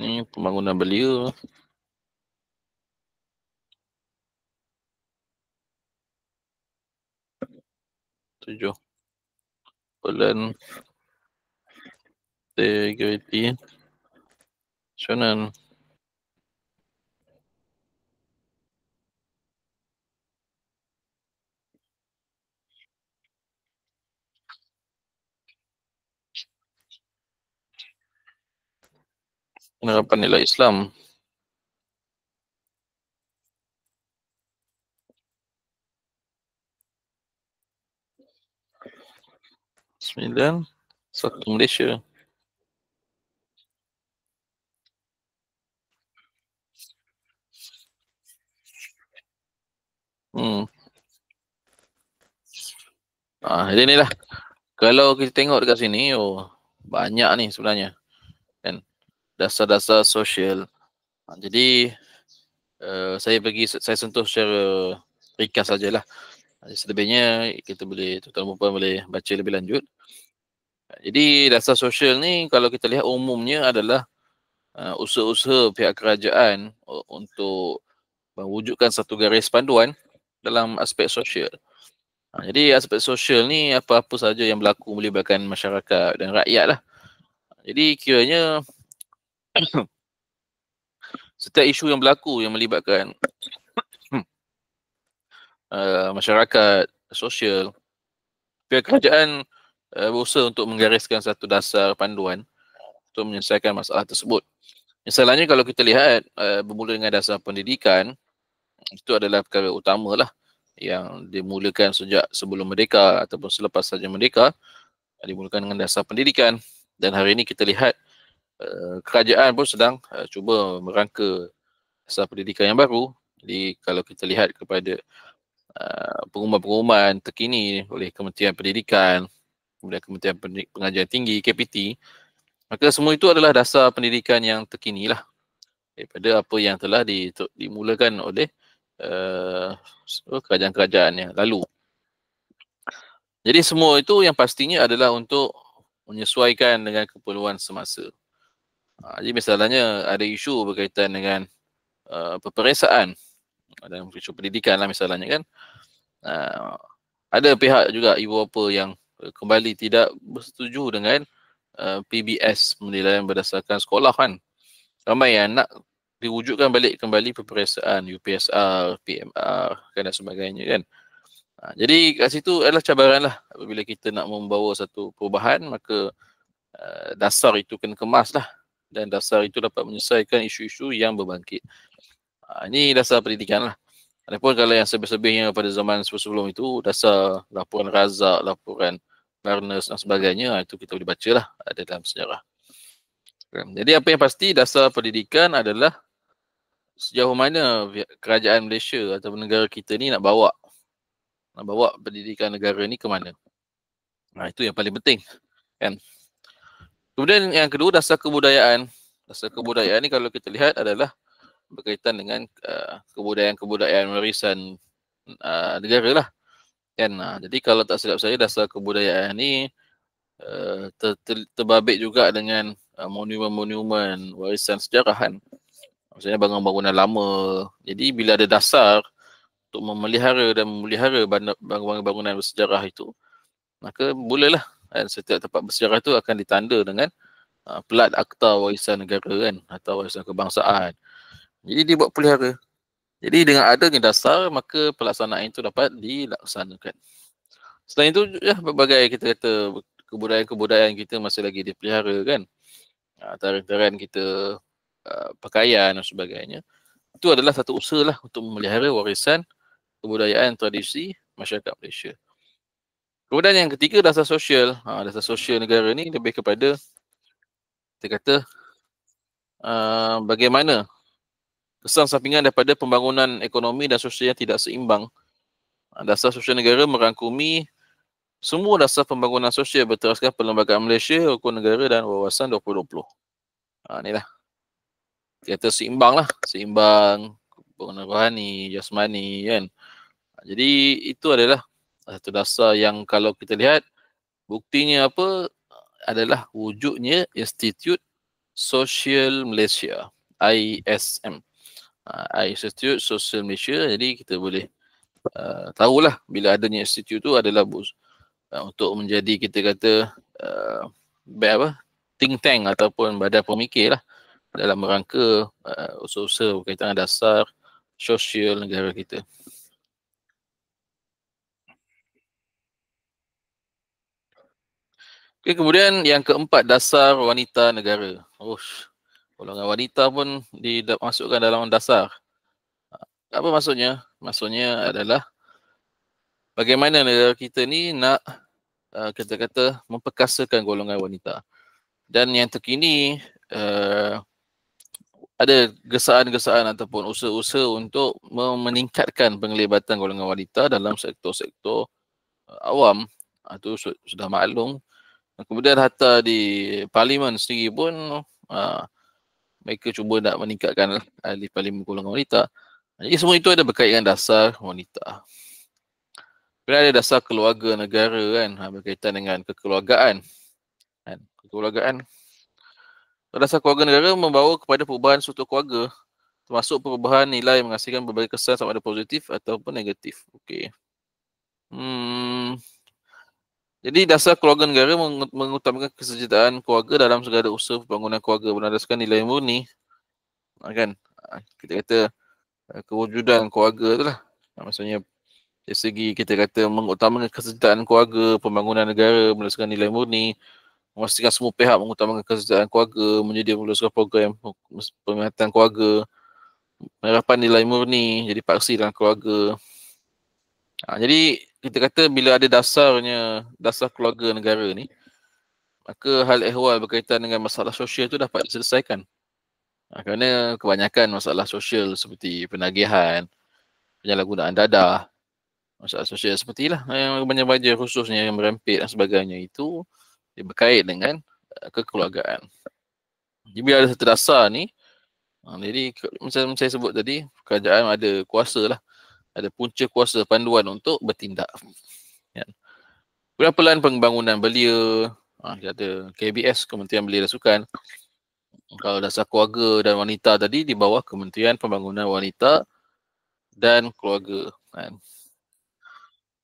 Ni pembangunan belia. 7. Bulan integriti nasional. Penerapan nilai Islam. Sembilan. Satu Malaysia. Jadi ni lah. Kalau kita tengok dekat sini, banyak ni sebenarnya. Kan? Dasar-dasar sosial. Jadi, saya sentuh secara ringkas sajalah. Selebihnya, kita boleh, tuan-tuan boleh baca lebih lanjut. Jadi, dasar sosial ni, kalau kita lihat umumnya adalah usaha-usaha pihak kerajaan untuk mewujudkan satu garis panduan dalam aspek sosial. Jadi aspek sosial ni apa-apa saja yang berlaku melibatkan masyarakat dan rakyat lah. Jadi kiranya setiap isu yang berlaku yang melibatkan masyarakat, sosial, pihak kerajaan berusaha untuk menggariskan satu dasar panduan untuk menyelesaikan masalah tersebut. Misalnya kalau kita lihat bermula dengan dasar pendidikan, itu adalah perkara utama lah yang dimulakan sejak sebelum merdeka ataupun selepas saja merdeka, dimulakan dengan dasar pendidikan. Dan hari ini kita lihat kerajaan pun sedang cuba merangka dasar pendidikan yang baru. Jadi kalau kita lihat kepada pengumuman-pengumuman terkini oleh Kementerian Pendidikan, kemudian Kementerian Pengajian Tinggi, KPT, maka semua itu adalah dasar pendidikan yang terkini lah daripada apa yang telah dimulakan oleh kerajaan-kerajaan yang lalu. Jadi semua itu yang pastinya adalah untuk menyesuaikan dengan keperluan semasa. Jadi misalnya ada isu berkaitan dengan peperiksaan dalam isu pendidikan lah misalnya kan. Ada pihak juga ibu bapa yang kembali tidak bersetuju dengan PBS, penilaian berdasarkan sekolah kan. Ramai yang nak diwujudkan balik kembali peperiksaan UPSR, PMR kan dan sebagainya kan. Jadi kat situ adalah cabaran lah apabila kita nak membawa satu perubahan, maka dasar itu kena kemas lah dan dasar itu dapat menyelesaikan isu-isu yang berbangkit. Ini dasar pendidikan lah. Adapun kalau yang sebelum-sebelumnya pada zaman sebelum itu, dasar laporan razak, laporan Barnes dan sebagainya, itu kita boleh baca lah ada dalam sejarah. Jadi apa yang pasti dasar pendidikan adalah sejauh mana kerajaan Malaysia atau negara kita ni nak bawa pendidikan negara ni ke mana. Itu yang paling penting kan. Kemudian yang kedua, dasar kebudayaan. Dasar kebudayaan ni kalau kita lihat adalah berkaitan dengan kebudayaan warisan negara lah kan. Jadi kalau tak silap saya, dasar kebudayaan ni terbabit juga dengan monumen-monumen warisan sejarah kan. Maksudnya bangunan-bangunan lama. Jadi bila ada dasar untuk memelihara dan memelihara bangunan-bangunan bersejarah itu, maka bolehlah setiap tempat bersejarah itu akan ditanda dengan pelat akta warisan negara kan, atau warisan kebangsaan. Jadi dia buat pelihara. Jadi dengan adanya dasar, maka pelaksanaan itu dapat dilaksanakan. Selain itu, berbagai kita kata kebudayaan-kebudayaan kita masih lagi dipelihara kan. Tarian-tarian kita, pakaian dan sebagainya. Itu adalah satu usaha lah untuk memelihara warisan kebudayaan tradisi masyarakat Malaysia. Kemudian yang ketiga, dasar sosial. Dasar sosial negara ni lebih kepada kita kata bagaimana kesan sampingan daripada pembangunan ekonomi dan sosial yang tidak seimbang. Dasar sosial negara merangkumi semua dasar pembangunan sosial berteraskan Perlembagaan Malaysia, Hukum Negara dan Wawasan 2020. Inilah. Kata seimbang lah. Seimbang, pembangunan rohani, jasmani kan. Jadi itu adalah satu dasar yang kalau kita lihat buktinya apa adalah wujudnya institut Social Malaysia, ISM. Institute Social Malaysia. Jadi kita boleh tahulah bila adanya institut tu adalah untuk menjadi kita kata think tank ataupun badan pemikir lah dalam rangka usaha-usaha berkaitan dengan dasar sosial negara kita. Okay, kemudian yang keempat, dasar wanita negara. Golongan wanita pun dimasukkan dalam dasar. Apa maksudnya? Maksudnya adalah bagaimana negara kita ni nak kita kata memperkasakan golongan wanita. Dan yang terkini ada gesaan-gesaan ataupun usaha-usaha untuk meningkatkan penglibatan golongan wanita dalam sektor-sektor awam. Itu sudah maklum. Kemudian hatta di parlimen sendiri pun mereka cuba nak meningkatkan ahli parlimen golongan wanita. Jadi semua itu ada berkaitan dengan dasar wanita. Kemudian ada dasar keluarga negara kan, berkaitan dengan kekeluargaan. Kekeluargaan. Dasar keluarga negara membawa kepada perubahan struktur keluarga, termasuk perubahan nilai menghasilkan berbagai kesan sama ada positif ataupun negatif. Okey. Jadi dasar keluarga negara mengutamakan kesejahteraan keluarga dalam segala usaha pembangunan keluarga berdasarkan nilai murni. Kan? Kita kata kewujudan keluarga tu lah. Maksudnya dari segi kita kata mengutamakan kesejahteraan keluarga, pembangunan negara berdasarkan nilai murni, memastikan semua pihak mengutamakan kesejahteraan keluarga, menyediakan berdasarkan program pemihatan keluarga, penerapan nilai murni, jadi paksi dalam keluarga. Jadi kita kata bila ada dasar keluarga negara ni, maka hal ehwal berkaitan dengan masalah sosial tu dapat diselesaikan. Kerana kebanyakan masalah sosial seperti penagihan, penyalahgunaan dadah, masalah sosial seperti itulah yang banyak-banyak khususnya yang merempit dan sebagainya itu dia berkait dengan kekeluargaan. Jadi bila ada satu dasar ni, jadi macam saya sebut tadi, kerajaan ada kuasa lah. Ada punca kuasa panduan untuk bertindak. Kemudian pelan pembangunan belia, ada KBS, Kementerian Belia dan Sukan. Kalau dasar keluarga dan wanita tadi di bawah Kementerian Pembangunan Wanita dan Keluarga.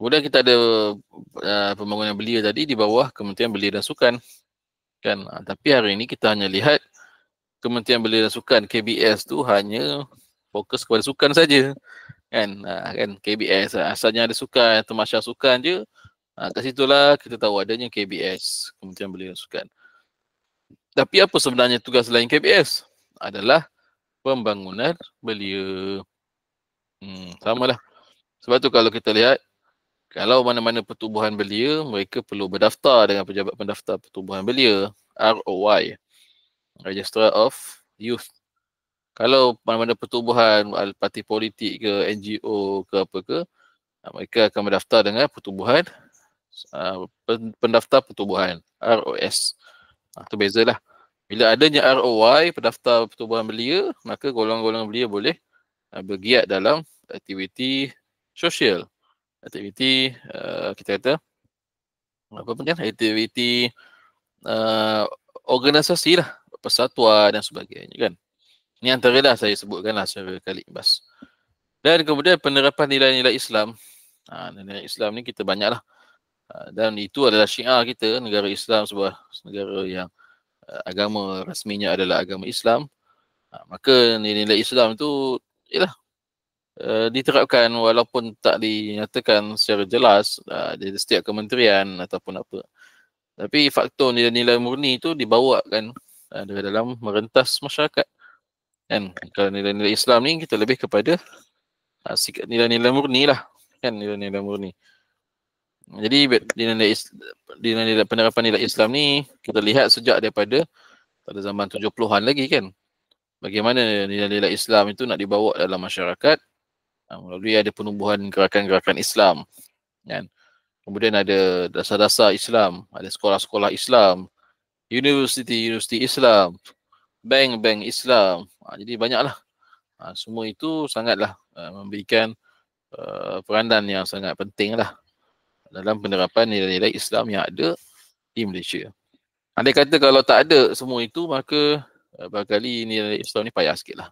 Kemudian kita ada pembangunan belia tadi di bawah Kementerian Belia dan Sukan. Tapi hari ini kita hanya lihat Kementerian Belia dan Sukan, KBS tu hanya fokus kepada sukan saja. Kan KBS asalnya ada sukan, Temasya Sukan je. Kat situlah kita tahu adanya KBS, Kementerian Belia dan Sukan. Tapi apa sebenarnya tugas lain KBS? Adalah pembangunan belia. Samalah. Sebab tu kalau kita lihat, kalau mana-mana pertubuhan belia, mereka perlu berdaftar dengan Pejabat Pendaftar Pertubuhan Belia, ROY, Registrar of Youth. Kalau mana-mana pertubuhan, parti politik ke, NGO ke apa ke, mereka akan berdaftar dengan pertubuhan, pendaftar pertubuhan, ROS. Itu bezalah. Bila adanya ROY, pendaftar pertubuhan belia, maka golongan-golongan belia boleh bergiat dalam aktiviti sosial. Aktiviti, kita kata, aktiviti organisasi lah, persatuan dan sebagainya kan. Ini antara saya sebutkanlah secara kali bas. Dan kemudian penerapan nilai-nilai Islam. Nilai Islam ni kita banyaklah. Dan itu adalah syiar kita, negara Islam, sebuah negara yang agama rasminya adalah agama Islam. Maka nilai-nilai Islam tu diterapkan walaupun tak dinyatakan secara jelas di setiap kementerian ataupun apa. Tapi faktor nilai-nilai murni itu dibawakan dalam merentas masyarakat. Kan, kalau nilai-nilai Islam ni kita lebih kepada nilai-nilai murni lah. Kan, nilai-nilai murni. Jadi nilai penerapan nilai Islam ni kita lihat sejak daripada pada zaman 70-an lagi kan. Bagaimana nilai-nilai Islam itu nak dibawa dalam masyarakat melalui ada penumbuhan gerakan-gerakan Islam. Kan. Kemudian ada dasar-dasar Islam, ada sekolah-sekolah Islam, universiti Islam, bank-bank Islam. Jadi banyaklah. Semua itu sangatlah memberikan peranan yang sangat penting lah dalam penerapan nilai-nilai Islam yang ada di Malaysia. Andai kata kalau tak ada semua itu, maka barangkali nilai Islam ni payah sikit lah.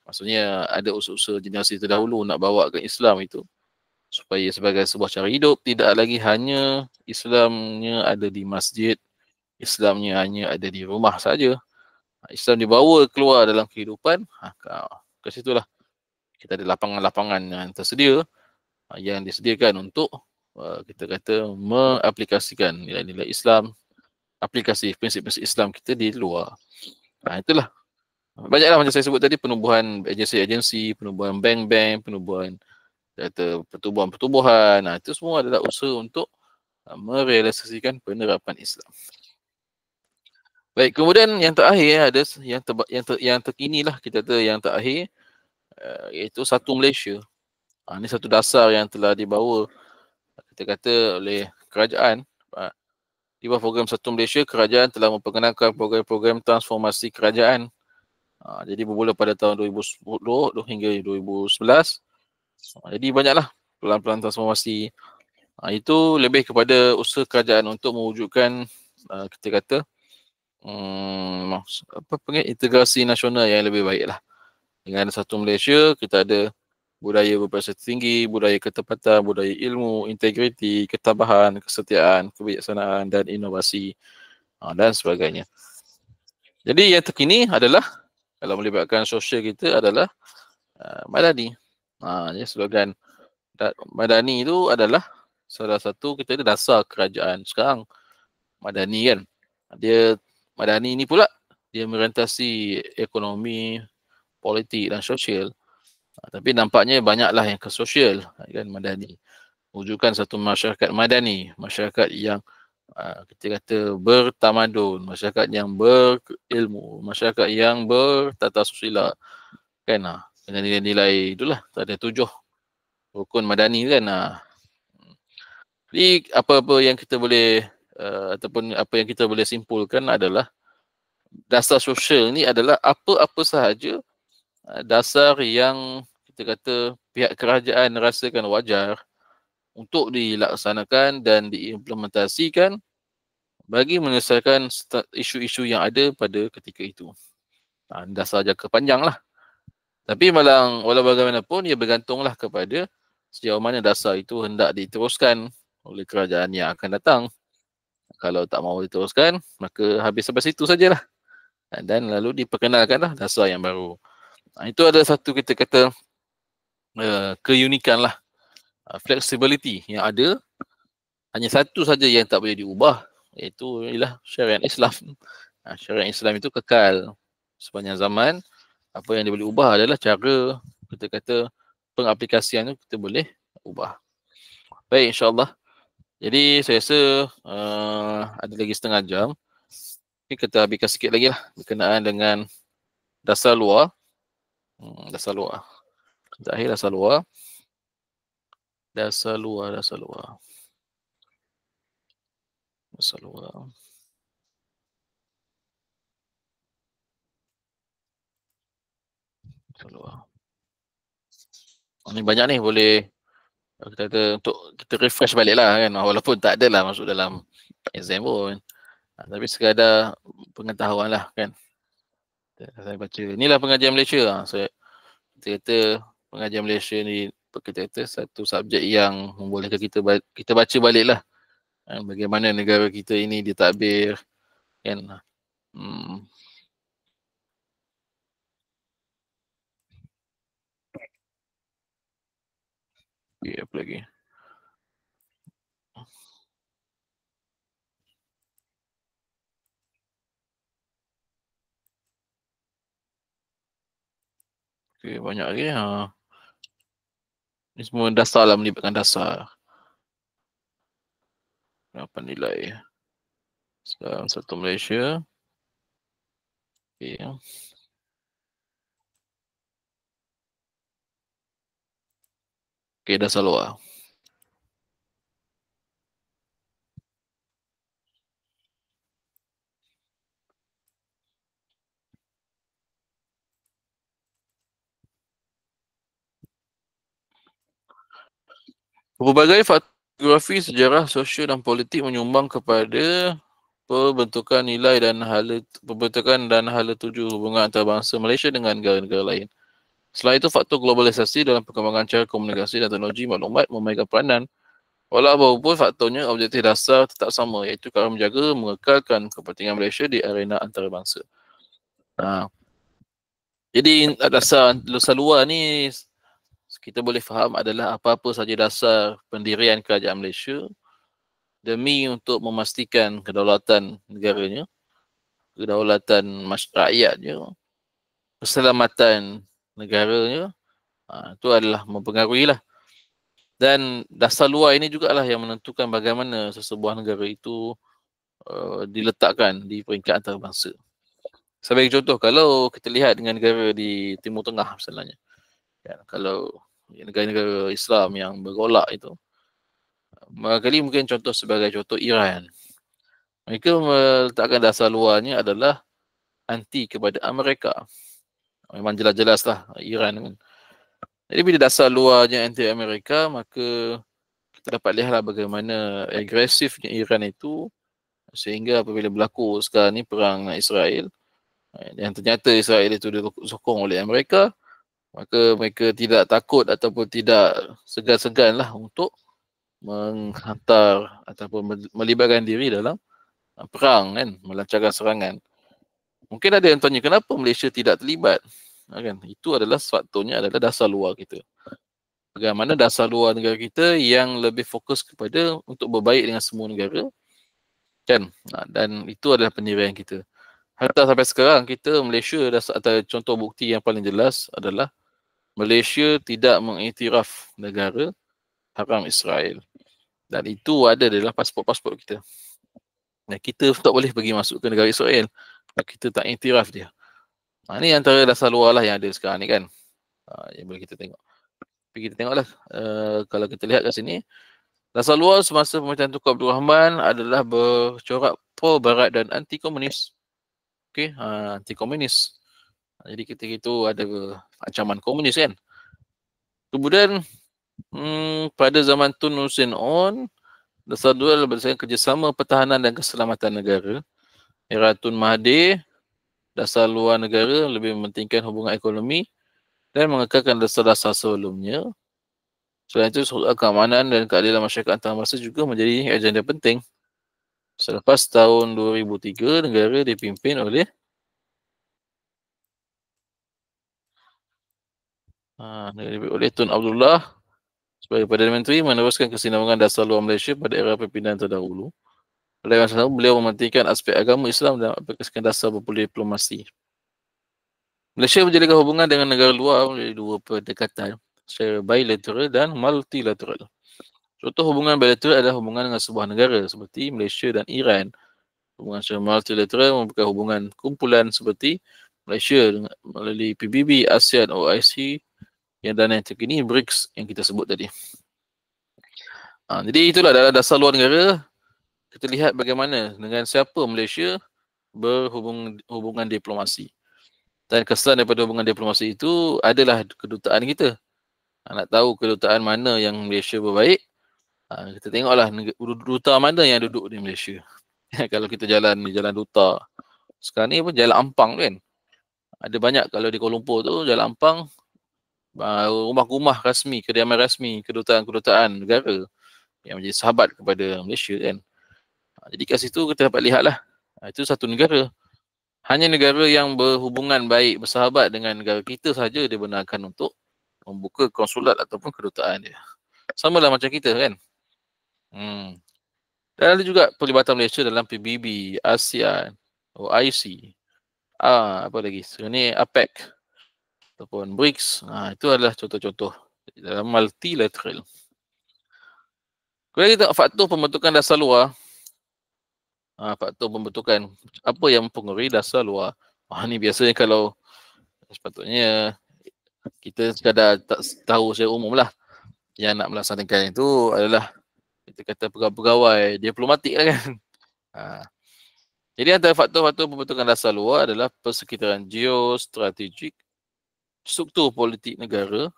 Maksudnya ada usaha-usaha generasi terdahulu nak bawa ke Islam itu supaya sebagai sebuah cara hidup, tidak lagi hanya Islamnya ada di masjid, Islamnya hanya ada di rumah saja. Islam dibawa keluar dalam kehidupan, ke situlah kita ada lapangan-lapangan yang tersedia, yang disediakan untuk kita kata mengaplikasikan nilai-nilai Islam, aplikasi prinsip-prinsip Islam kita di luar. Itulah. Banyaklah macam saya sebut tadi, penubuhan agensi-agensi, penubuhan bank-bank, penubuhan pertubuhan-pertubuhan. Itu semua adalah usaha untuk merealisasikan penerapan Islam. Baik, kemudian yang terakhir ada yang terkini lah kita kata yang terakhir, iaitu Satu Malaysia. Ini satu dasar yang telah dibawa kita kata oleh kerajaan. Di bawah program Satu Malaysia, kerajaan telah memperkenalkan program-program transformasi kerajaan. Jadi bermula pada tahun 2010 hingga 2011. Jadi banyaklah pelan-pelan transformasi. Itu lebih kepada usaha kerajaan untuk mewujudkan kita kata integrasi nasional yang lebih baik lah. Dengan Satu Malaysia, kita ada budaya berprestasi tinggi, budaya ketepatan, budaya ilmu, integriti, ketabahan, kesetiaan, kebijaksanaan dan inovasi dan sebagainya. Jadi yang terkini adalah, kalau melibatkan sosial kita adalah Madani. Jadi slogan Madani itu adalah salah satu kita ada dasar kerajaan sekarang. Madani kan. Madani ni pula dia merentasi ekonomi, politik dan sosial. Tapi nampaknya banyaklah yang ke sosial kan Madani. Wujudkan satu masyarakat madani, masyarakat yang kita kata bertamadun, masyarakat yang berilmu, masyarakat yang bertata susila kan. Dengan nilai-nilai itulah ada 7 rukun madani kan. Jadi apa-apa yang kita boleh ataupun apa yang kita boleh simpulkan adalah dasar sosial ni adalah apa-apa sahaja dasar yang kita kata pihak kerajaan rasakan wajar untuk dilaksanakan dan diimplementasikan bagi menyelesaikan isu-isu yang ada pada ketika itu. Dasar jangka panjang lah. Tapi walau bagaimanapun ia bergantunglah kepada sejauh mana dasar itu hendak diteruskan oleh kerajaan yang akan datang. Kalau tak mahu diteruskan, maka habis sampai situ sajalah. Dan lalu diperkenalkanlah dasar yang baru. Itu ada satu kita kata keunikan lah. Flexibility yang ada. Hanya satu saja yang tak boleh diubah, iaitu ialah syariat Islam. Syariat Islam itu kekal sepanjang zaman. Apa yang dia boleh ubah adalah cara kita kata pengaplikasian itu kita boleh ubah. Baik, insyaAllah. Jadi saya rasa ada lagi setengah jam. Kita habiskan sikit lagi lah berkenaan dengan dasar luar. Dasar luar. Terakhir dasar luar. Dasar luar. Dasar luar. Dasar luar. Dasar luar. Ini banyak ni boleh kita kata untuk kita refresh balik lah kan, walaupun tak ada lah masuk dalam exam pun. Tapi sekadar pengetahuan lah kan. Saya baca. Inilah pengajian Malaysia. Kita kata pengajian Malaysia ni kita kata satu subjek yang membolehkan kita baca balik lah. Bagaimana negara kita ini ditadbir kan. Okay, apa lagi? Okay, banyak lagi. Ini semua dasar lah, melibatkan dasar. Berapa nilai? Sekarang Satu Malaysia. Okay. Okay, dasar luar. Berbagai faktor geografi, sejarah, sosial dan politik menyumbang kepada pembentukan nilai dan hala tuju hubungan antarabangsa Malaysia dengan negara-negara lain. Selain itu, faktor globalisasi dalam perkembangan cara komunikasi dan teknologi maklumat memainkan peranan. Walau apapun faktornya, objektif dasar tetap sama, iaitu kalau menjaga mengekalkan kepentingan Malaysia di arena antarabangsa. Jadi dasar luar ni kita boleh faham adalah apa-apa saja dasar pendirian kerajaan Malaysia demi untuk memastikan kedaulatan negaranya, kedaulatan rakyatnya, keselamatan negaranya, itu adalah mempengaruhi lah. Dan dasar luar ini jugalah yang menentukan bagaimana sesebuah negara itu diletakkan di peringkat antarabangsa. Sebagai contoh, kalau kita lihat dengan negara di Timur Tengah misalnya, kalau negara-negara Islam yang bergolak itu, kali mungkin sebagai contoh Iran. Mereka meletakkan dasar luarnya adalah anti kepada Amerika. Memang jelas-jelas lah Iran kan. Jadi bila dasar luarnya anti Amerika, maka kita dapat lihatlah bagaimana agresifnya Iran itu, sehingga apabila berlaku sekarang ni perang Israel, dan ternyata Israel itu disokong oleh Amerika, maka mereka tidak takut ataupun tidak segan-segan lah untuk menghantar ataupun melibatkan diri dalam perang kan, melancarkan serangan. Mungkin ada yang tanya, kenapa Malaysia tidak terlibat? Kan? Itu adalah faktornya adalah dasar luar kita. Bagaimana dasar luar negara kita yang lebih fokus kepada untuk berbaik dengan semua negara, kan? Dan itu adalah pendirian kita. Hatta sampai sekarang kita Malaysia atau contoh bukti yang paling jelas adalah Malaysia tidak mengiktiraf negara haram Israel. Dan itu ada dalam pasport-pasport kita. Dan kita tak boleh pergi masuk ke negara Israel. Kita tak iktiraf dia. Ini antara dasar luar lah yang ada sekarang ni kan. Yang boleh kita tengok. Tapi kita tengoklah. Kalau kita lihat kat sini. Dasar luar semasa pemerintahan Tunku Abdul Rahman adalah bercorak pro-barat dan anti-komunis. Okay, anti-komunis. Jadi ketika itu ada ancaman komunis kan. Kemudian pada zaman Tun Hussein On, dasar luar adalah berdasarkan kerjasama pertahanan dan keselamatan negara. Era Tun Mahathir, dasar luar negara lebih mementingkan hubungan ekonomi dan mengekalkan dasar-dasar sebelumnya. Selain itu, soal keamanan dan keadilan masyarakat antarabangsa juga menjadi agenda penting. Selepas tahun 2003, negara dipimpin oleh Tun Abdullah sebagai Perdana Menteri, meneruskan kesinambungan dasar luar Malaysia pada era perpindahan terdahulu. Pada masa itu, beliau mementingkan aspek agama Islam dan aplikasikan dasar berdiplomasi. Malaysia menjalinkan hubungan dengan negara luar melalui dua pendekatan, secara bilateral dan multilateral. Contoh hubungan bilateral adalah hubungan dengan sebuah negara seperti Malaysia dan Iran. Hubungan secara multilateral merupakan hubungan kumpulan seperti Malaysia melalui PBB, ASEAN, OIC, dan yang terkini BRICS yang kita sebut tadi. Jadi itulah dalam dasar luar negara, kita lihat bagaimana dengan siapa Malaysia berhubungan diplomasi. Dan kesan daripada hubungan diplomasi itu adalah kedutaan kita. Nak tahu kedutaan mana yang Malaysia berbaik, kita tengoklah duta mana yang duduk di Malaysia. Kalau kita jalan di Jalan Duta, sekarang ni pun Jalan Ampang kan. Ada banyak kalau di Kuala Lumpur tu, Jalan Ampang, rumah-rumah rasmi, kediaman rasmi, kedutaan-kedutaan negara yang menjadi sahabat kepada Malaysia kan. Jadi kat situ kita dapat lihatlah, itu satu negara. Hanya negara yang berhubungan baik, bersahabat dengan negara kita saja dibenarkan untuk membuka konsulat ataupun kedutaan dia. Sama lah macam kita kan. Dan ada juga pelibatan Malaysia dalam PBB, ASEAN, OIC, apa lagi? Ini APEC ataupun BRICS. Itu adalah contoh-contoh dalam multilateral. Kemudian kita tengok faktor pembentukan dasar luar. Faktor pembentukan apa yang mempengaruhi dasar luar. Ni biasanya kalau sepatutnya kita sekadar tak tahu secara umum lah. Yang nak melaksanakan itu adalah kita kata pegawai diplomatik lah kan. Jadi antara faktor-faktor pembentukan dasar luar adalah persekitaran geostrategik, struktur politik negara,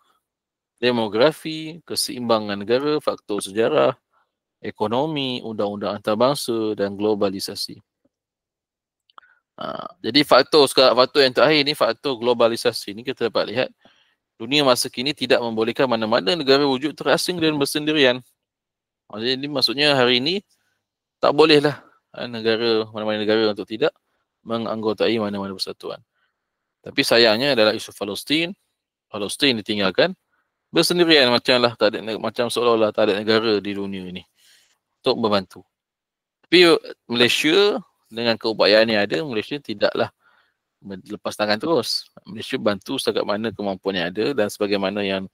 demografi, keseimbangan negara, faktor sejarah, ekonomi, undang-undang antarabangsa dan globalisasi. Jadi faktor yang terakhir ni, faktor globalisasi ni, kita dapat lihat dunia masa kini tidak membolehkan mana-mana negara wujud terasing dan bersendirian. Jadi maksudnya hari ini tak bolehlah negara, mana-mana negara untuk tidak menganggotai mana-mana persatuan. Tapi sayangnya adalah isu Palestin ditinggalkan bersendirian, macam seolah-olah tak ada negara di dunia ini untuk membantu. Tapi Malaysia dengan keupayaan yang ada, Malaysia tidaklah lepas tangan terus. Malaysia bantu setakat mana kemampuan yang ada, dan sebagaimana yang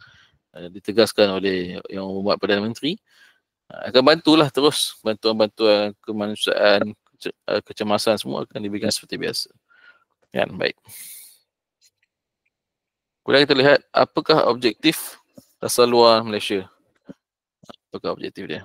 ditegaskan oleh yang membuat Perdana Menteri, akan bantulah terus. Bantuan-bantuan kemanusiaan, kecemasan semua akan diberikan seperti biasa. Kan, baik. Kemudian kita lihat apakah objektif dasar luar Malaysia. Apakah objektif dia?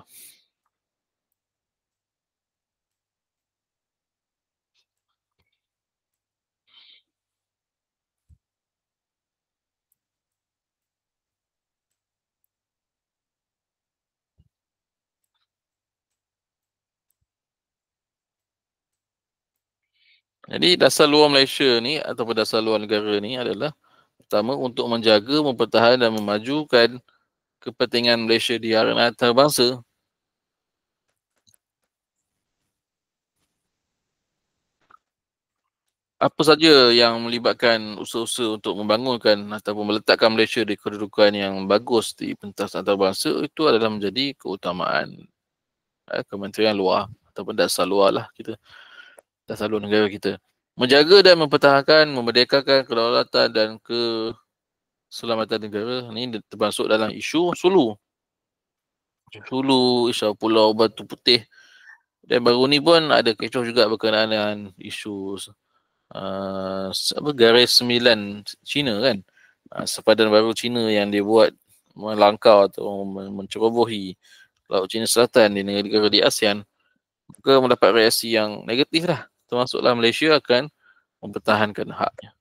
Jadi dasar luar Malaysia ni ataupun dasar luar negara ni adalah pertama untuk menjaga, mempertahankan dan memajukan kepentingan Malaysia di arena antarabangsa. Apa saja yang melibatkan usaha-usaha untuk membangunkan ataupun meletakkan Malaysia di kedudukan yang bagus di pentas antarabangsa, itu adalah menjadi keutamaan Kementerian Luar ataupun dasar luar lah kita, dasar luar negara kita. Menjaga dan mempertahankan, memerdekakan kedaulatan dan keselamatan negara ni termasuk dalam isu Sulu, isu Pulau Batu Putih, dan baru ni pun ada kecoh juga berkenaan dengan isu Garis 9 China kan, sepadan baru China yang dibuat melangkau atau mencerobohi Laut China Selatan di negara-negara di ASEAN, maka mendapat reaksi yang negatif lah, termasuklah Malaysia akan mempertahankan haknya.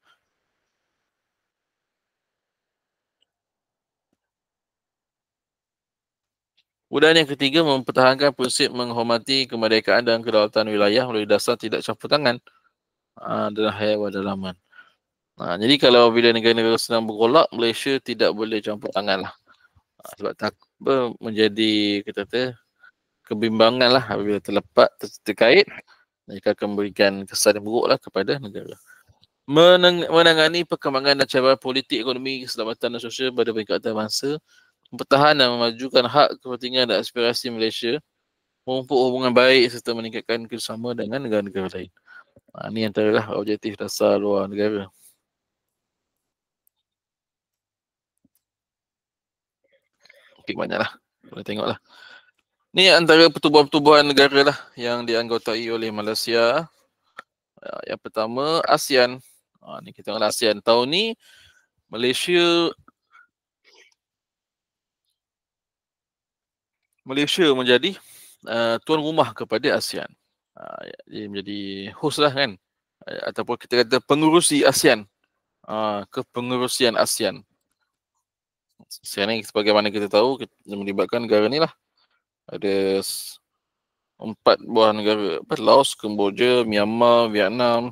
Kemudian yang ketiga, mempertahankan prinsip menghormati kemerdekaan dan kedaulatan wilayah melalui dasar tidak campur tangan dalam hal dalaman. Jadi kalau bila negara-negara sedang bergolak, Malaysia tidak boleh campur tangan lah. Sebab menjadi kebimbangan lah apabila terkait, mereka akan memberikan kesan yang buruk lah kepada negara. Menangani perkembangan dan cabaran politik, ekonomi, keselamatan dan sosial pada peringkat antarabangsa, mempertahankan dan memajukan hak, kepentingan dan aspirasi Malaysia, memupuk hubungan baik serta meningkatkan kerjasama dengan negara-negara lain. Ini antara objektif dasar luar negara. Okay, banyaklah. Boleh tengoklah. Ni antara pertubuhan-pertubuhan negara lah yang dianggotai oleh Malaysia. Yang pertama, ASEAN. Ni kita tengok ASEAN. Tahun ni, Malaysia menjadi tuan rumah kepada ASEAN. Dia menjadi host lah kan. Ataupun kita kata pengurusi ASEAN. Kepengurusian ASEAN. Sekarang ni sebagaimana kita tahu, kita melibatkan negara ni lah. Ada 4 buah negara, Laos, Kemboja, Myanmar, Vietnam,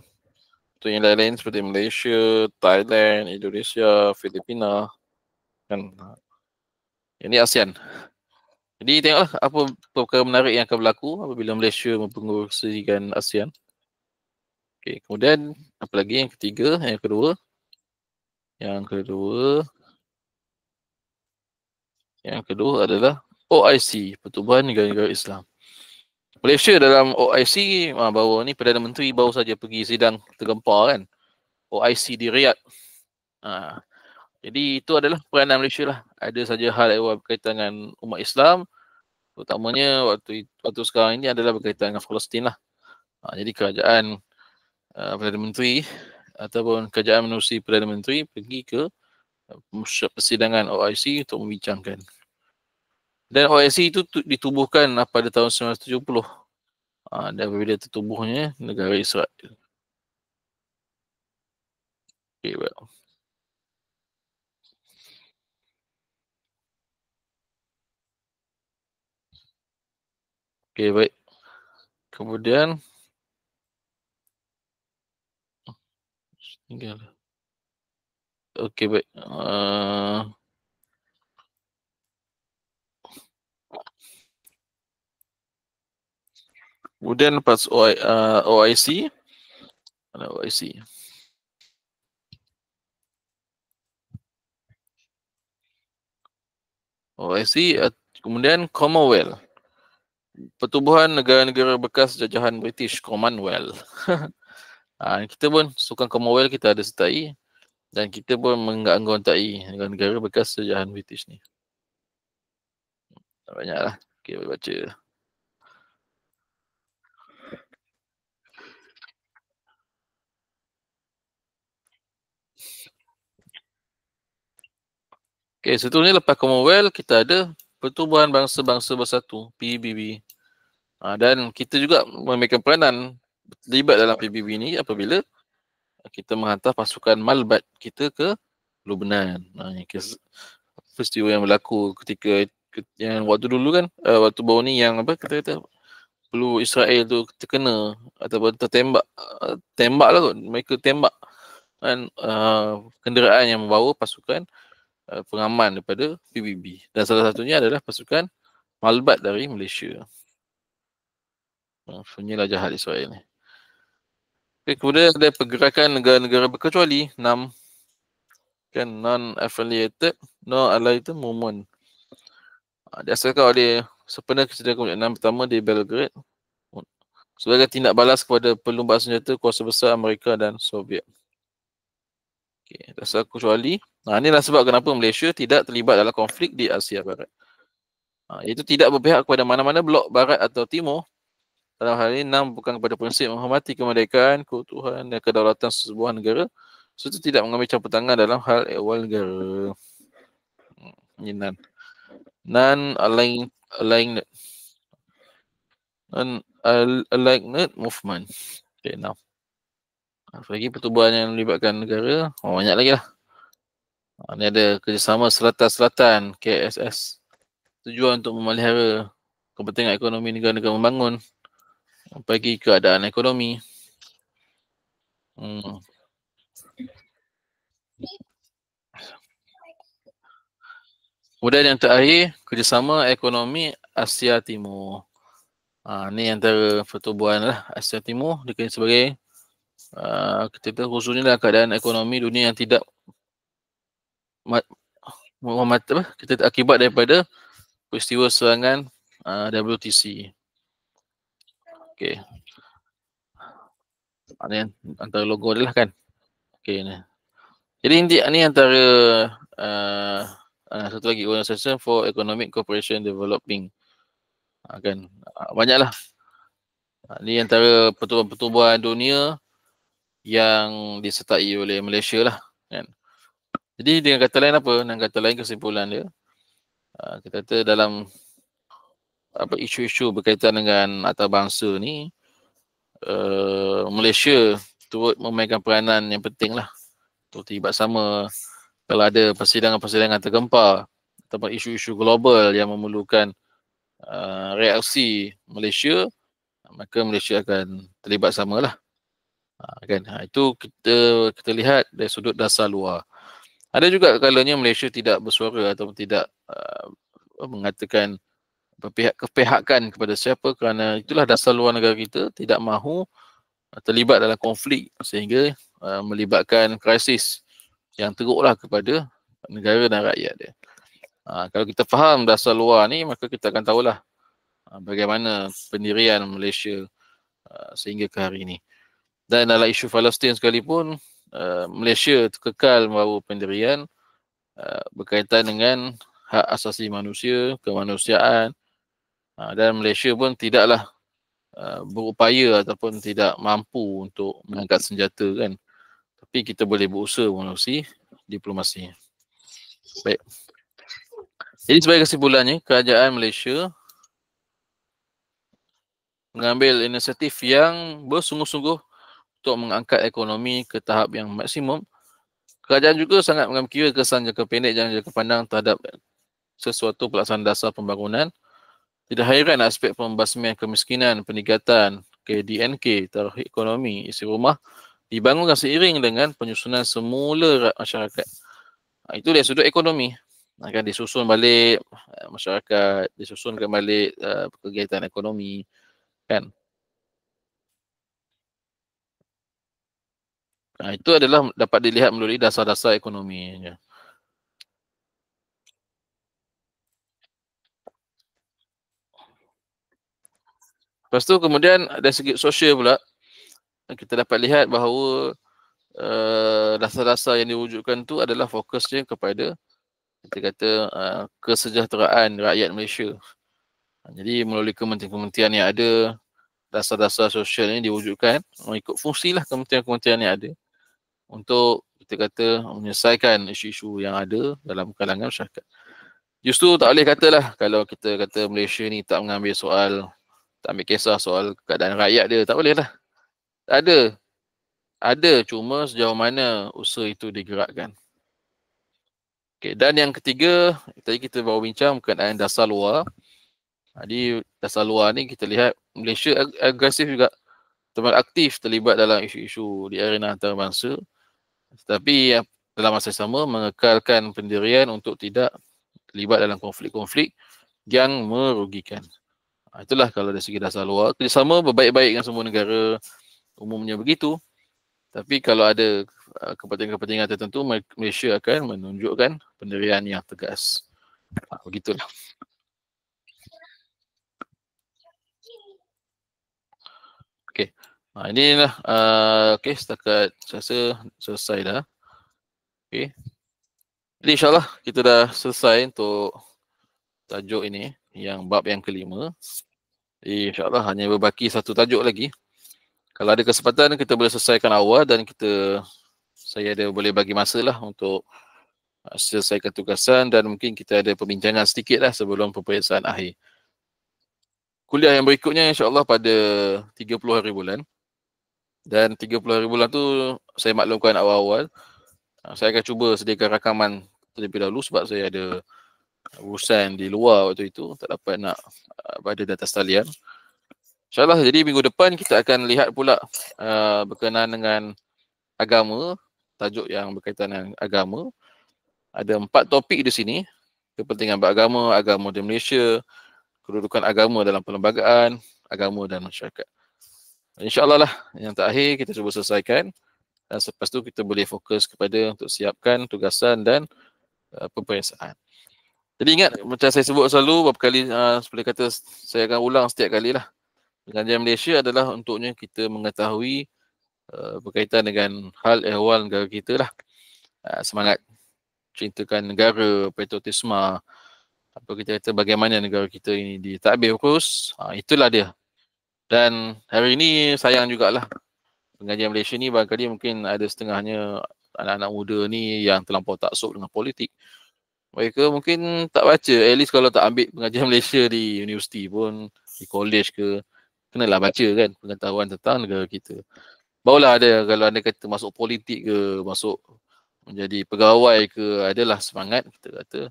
atau yang lain-lain seperti Malaysia, Thailand, Indonesia, Filipina, kan. Ini ASEAN. Jadi tengoklah apa perkara menarik yang akan berlaku apabila Malaysia mempengurusikan ASEAN. Okay, kemudian apa lagi yang ketiga, yang kedua? Yang kedua adalah OIC, Pertubuhan Negara-Negara Islam. Malaysia dalam OIC, baru ni Perdana Menteri baru saja pergi sidang tergempar kan, OIC di Riyadh. Jadi itu adalah peranan Malaysia lah. Ada saja hal yang berkaitan dengan umat Islam, terutamanya waktu sekarang ini adalah berkaitan dengan Palestin lah. Jadi kerajaan Perdana Menteri ataupun kerajaan menerusi Perdana Menteri pergi ke persidangan OIC untuk membincangkan. Dan OIC itu ditubuhkan pada tahun 1970. Dan apabila tertubuhnya negara Israel. Okay, baik. Okay, baik. Kemudian Tinggal. Okey, baik. Kemudian lepas OIC, mana OIC? OIC, kemudian Commonwealth. Pertubuhan negara-negara bekas jajahan British, Commonwealth. Kita pun sukan Commonwealth kita ada sertai dan kita pun menganggotai negara-negara bekas jajahan British ni. Banyaklah. Okey, boleh baca. Okey, seterusnya lepas Commonwealth kita ada Pertubuhan Bangsa-Bangsa Bersatu, PBB. Dan kita juga memainkan peranan terlibat dalam PBB ni apabila kita menghantar pasukan Malbat kita ke Lubnan. Peristiwa yang berlaku ketika yang waktu dulu kan, waktu baru ni yang apa kata peluru Israel tu terkena ataupun tertembak, tembak lah kot, mereka tembak kan kenderaan yang membawa pasukan pengaman daripada PBB, dan salah satunya adalah pasukan Malbat dari Malaysia. Sunyilah jahat Israel ni. Okay, kemudian ada pergerakan negara-negara berkecuali, 6 kan, non-affiliated, no-allied movement. Diasaskan oleh sempena kejadian Komuniti 6 pertama di Belgrade sebagai tindak balas kepada perlumbaan senjata kuasa besar Amerika dan Soviet. Okay, dasar kecuali. Inilah sebab kenapa Malaysia tidak terlibat dalam konflik di Asia Barat. Iaitu tidak berpihak kepada mana-mana blok barat atau timur. Dalam hal ini, 6 bukan kepada prinsip menghormati kemerdekaan, keutuhan dan kedaulatan sebuah negara, serta tidak mengambil campur tangan dalam hal ehwal negara. Ini non-aligned movement. Okay, now. Lagi pertubuhan yang melibatkan negara, banyak lagi lah. Ini ada kerjasama Selatan-Selatan, KSS. Tujuan untuk memelihara kepentingan ekonomi negara-negara membangun, bagi keadaan ekonomi. Kemudian yang terakhir, kerjasama ekonomi Asia Timur. Ni antara pertubuhan lah Asia Timur dikenali sebagai kita khususnya dalam keadaan ekonomi dunia yang tidak kita akibat daripada peristiwa serangan WTC. Okey. Ini antara logo adalah kan. Okey ni. Jadi ini antara satu lagi, Organisation for Economic Cooperation Developing. Kan banyaklah. Ini antara pertubuhan dunia yang disertai oleh Malaysia lah kan. Jadi dengan kata lain apa? Dengan kata lain kesimpulan dia, kita kata dalam isu-isu berkaitan dengan antarabangsa ni, Malaysia turut memainkan peranan yang penting lah untuk terlibat sama kalau ada persidangan-persidangan tergempar ataupun isu-isu global yang memerlukan reaksi Malaysia, maka Malaysia akan terlibat samalah. Kan? Itu kita lihat dari sudut dasar luar. Ada juga kalanya Malaysia tidak bersuara ataupun tidak mengatakan kepihakan kepada siapa, kerana itulah dasar luar negara kita tidak mahu terlibat dalam konflik sehingga melibatkan krisis yang teruklah kepada negara dan rakyat dia. Kalau kita faham dasar luar ni, maka kita akan tahulah bagaimana pendirian Malaysia sehingga ke hari ini. Dan dalam isu Palestin sekalipun, Malaysia kekal membawa pendirian berkaitan dengan hak asasi manusia, kemanusiaan, dan Malaysia pun tidaklah berupaya ataupun tidak mampu untuk mengangkat senjata kan. Tapi kita boleh berusaha melalui diplomasi. Baik. Jadi sebagai kesimpulannya, kerajaan Malaysia mengambil inisiatif yang bersungguh-sungguh untuk mengangkat ekonomi ke tahap yang maksimum. Kerajaan juga sangat mengambil kira kesan jangka pendek dan jangka pandang terhadap sesuatu pelaksanaan dasar pembangunan. Tidak hairan aspek pembasmian kemiskinan, peningkatan KDNK, tarikh ekonomi, isi rumah dibangunkan seiring dengan penyusunan semula masyarakat. Itu dari sudut ekonomi. Akan disusun balik masyarakat, disusunkan balik kegiatan ekonomi, kan. Itu adalah dapat dilihat melalui dasar-dasar ekonominya. Lepas tu kemudian dari segi sosial pula, kita dapat lihat bahawa dasar-dasar yang diwujudkan tu adalah fokusnya kepada kita kata kesejahteraan rakyat Malaysia. Jadi melalui kementerian-kementerian yang ada, dasar-dasar sosial ini diwujudkan mengikut fungsilah kementerian-kementerian yang ada untuk kita kata menyelesaikan isu-isu yang ada dalam kalangan masyarakat. Justru tak boleh katalah kalau kita kata Malaysia ni tak mengambil soal, tak ambil kisah soal keadaan rakyat dia, tak boleh lah. Tak ada. Ada, cuma sejauh mana usaha itu digerakkan. Okay, dan yang ketiga, tadi kita baru bincang berkenaan dasar luar. Jadi dasar luar ni kita lihat Malaysia agresif juga, aktif terlibat dalam isu-isu di arena antarabangsa. Tetapi dalam masa sama mengekalkan pendirian untuk tidak terlibat dalam konflik-konflik yang merugikan. Itulah kalau dari segi dasar luar. Kerjasama berbaik-baik dengan semua negara, umumnya begitu. Tapi kalau ada kepentingan-kepentingan tertentu, Malaysia akan menunjukkan pendirian yang tegas. Begitulah. Okey. Inilah okey, setakat saya rasa selesai dah. Okey. Jadi insyaAllah kita dah selesai untuk tajuk ini, yang bab yang kelima. Jadi insyaAllah hanya berbaki satu tajuk lagi. Kalau ada kesempatan kita boleh selesaikan awal dan saya boleh bagi masa lah untuk selesaikan tugasan dan mungkin kita ada perbincangan sedikit lah sebelum peperiksaan akhir. Kuliah yang berikutnya insyaAllah pada 30 hari bulan. Dan 30 hari bulan tu saya maklumkan awal-awal. Saya akan cuba sediakan rakaman terlebih dahulu sebab saya ada urusan di luar waktu itu. Tak dapat nak berada di atas talian. InsyaAllah, jadi minggu depan kita akan lihat pula berkenaan dengan agama, tajuk yang berkaitan dengan agama. Ada 4 topik di sini. Kepentingan beragama, agama di Malaysia, kedudukan agama dalam perlembagaan, agama dan masyarakat. InsyaAllah lah, yang terakhir kita cuba selesaikan. Dan selepas tu kita boleh fokus kepada untuk siapkan tugasan dan peperiksaan. Jadi ingat, macam saya sebut selalu, beberapa kali seperti kata saya akan ulang setiap kali lah. Pengajian Malaysia adalah untuknya kita mengetahui berkaitan dengan hal ehwal negara kita lah. Semangat cintakan negara, patriotisme, apa kita kata bagaimana negara kita ini ditadbir urus, itulah dia. Dan hari ini sayang jugalah pengajian Malaysia ni barangkali mungkin ada setengahnya anak-anak muda ni yang terlampau taksub dengan politik. Mereka mungkin tak baca, at least kalau tak ambil pengajian Malaysia di universiti pun, di college ke, kenalah baca kan pengetahuan tentang negara kita. Barulah ada, kalau anda kata masuk politik ke, masuk menjadi pegawai ke, adalah semangat kita kata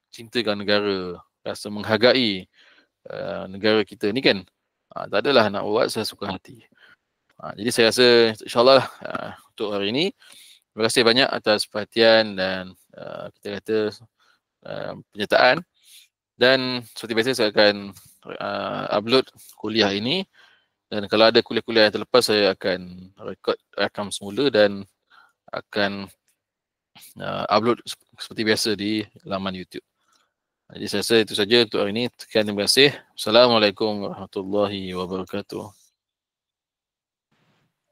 cintakan negara, rasa menghargai negara kita ni kan. Tak adalah nak buat sesuka hati. Jadi saya rasa insyaAllah untuk hari ini, terima kasih banyak atas perhatian dan kita kata penyertaan. Dan seperti biasa saya akan upload kuliah ini. Dan kalau ada kuliah-kuliah yang terlepas, saya akan rakam semula dan akan upload seperti biasa di laman YouTube. Jadi saya rasa itu saja untuk hari ini. Sekian, terima kasih. Assalamualaikum warahmatullahi wabarakatuh.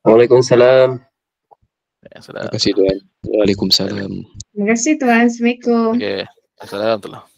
Waalaikumsalam. Terima kasih Tuan. Waalaikumsalam. Terima kasih Tuan. Assalamualaikum. Okay. Assalamualaikum.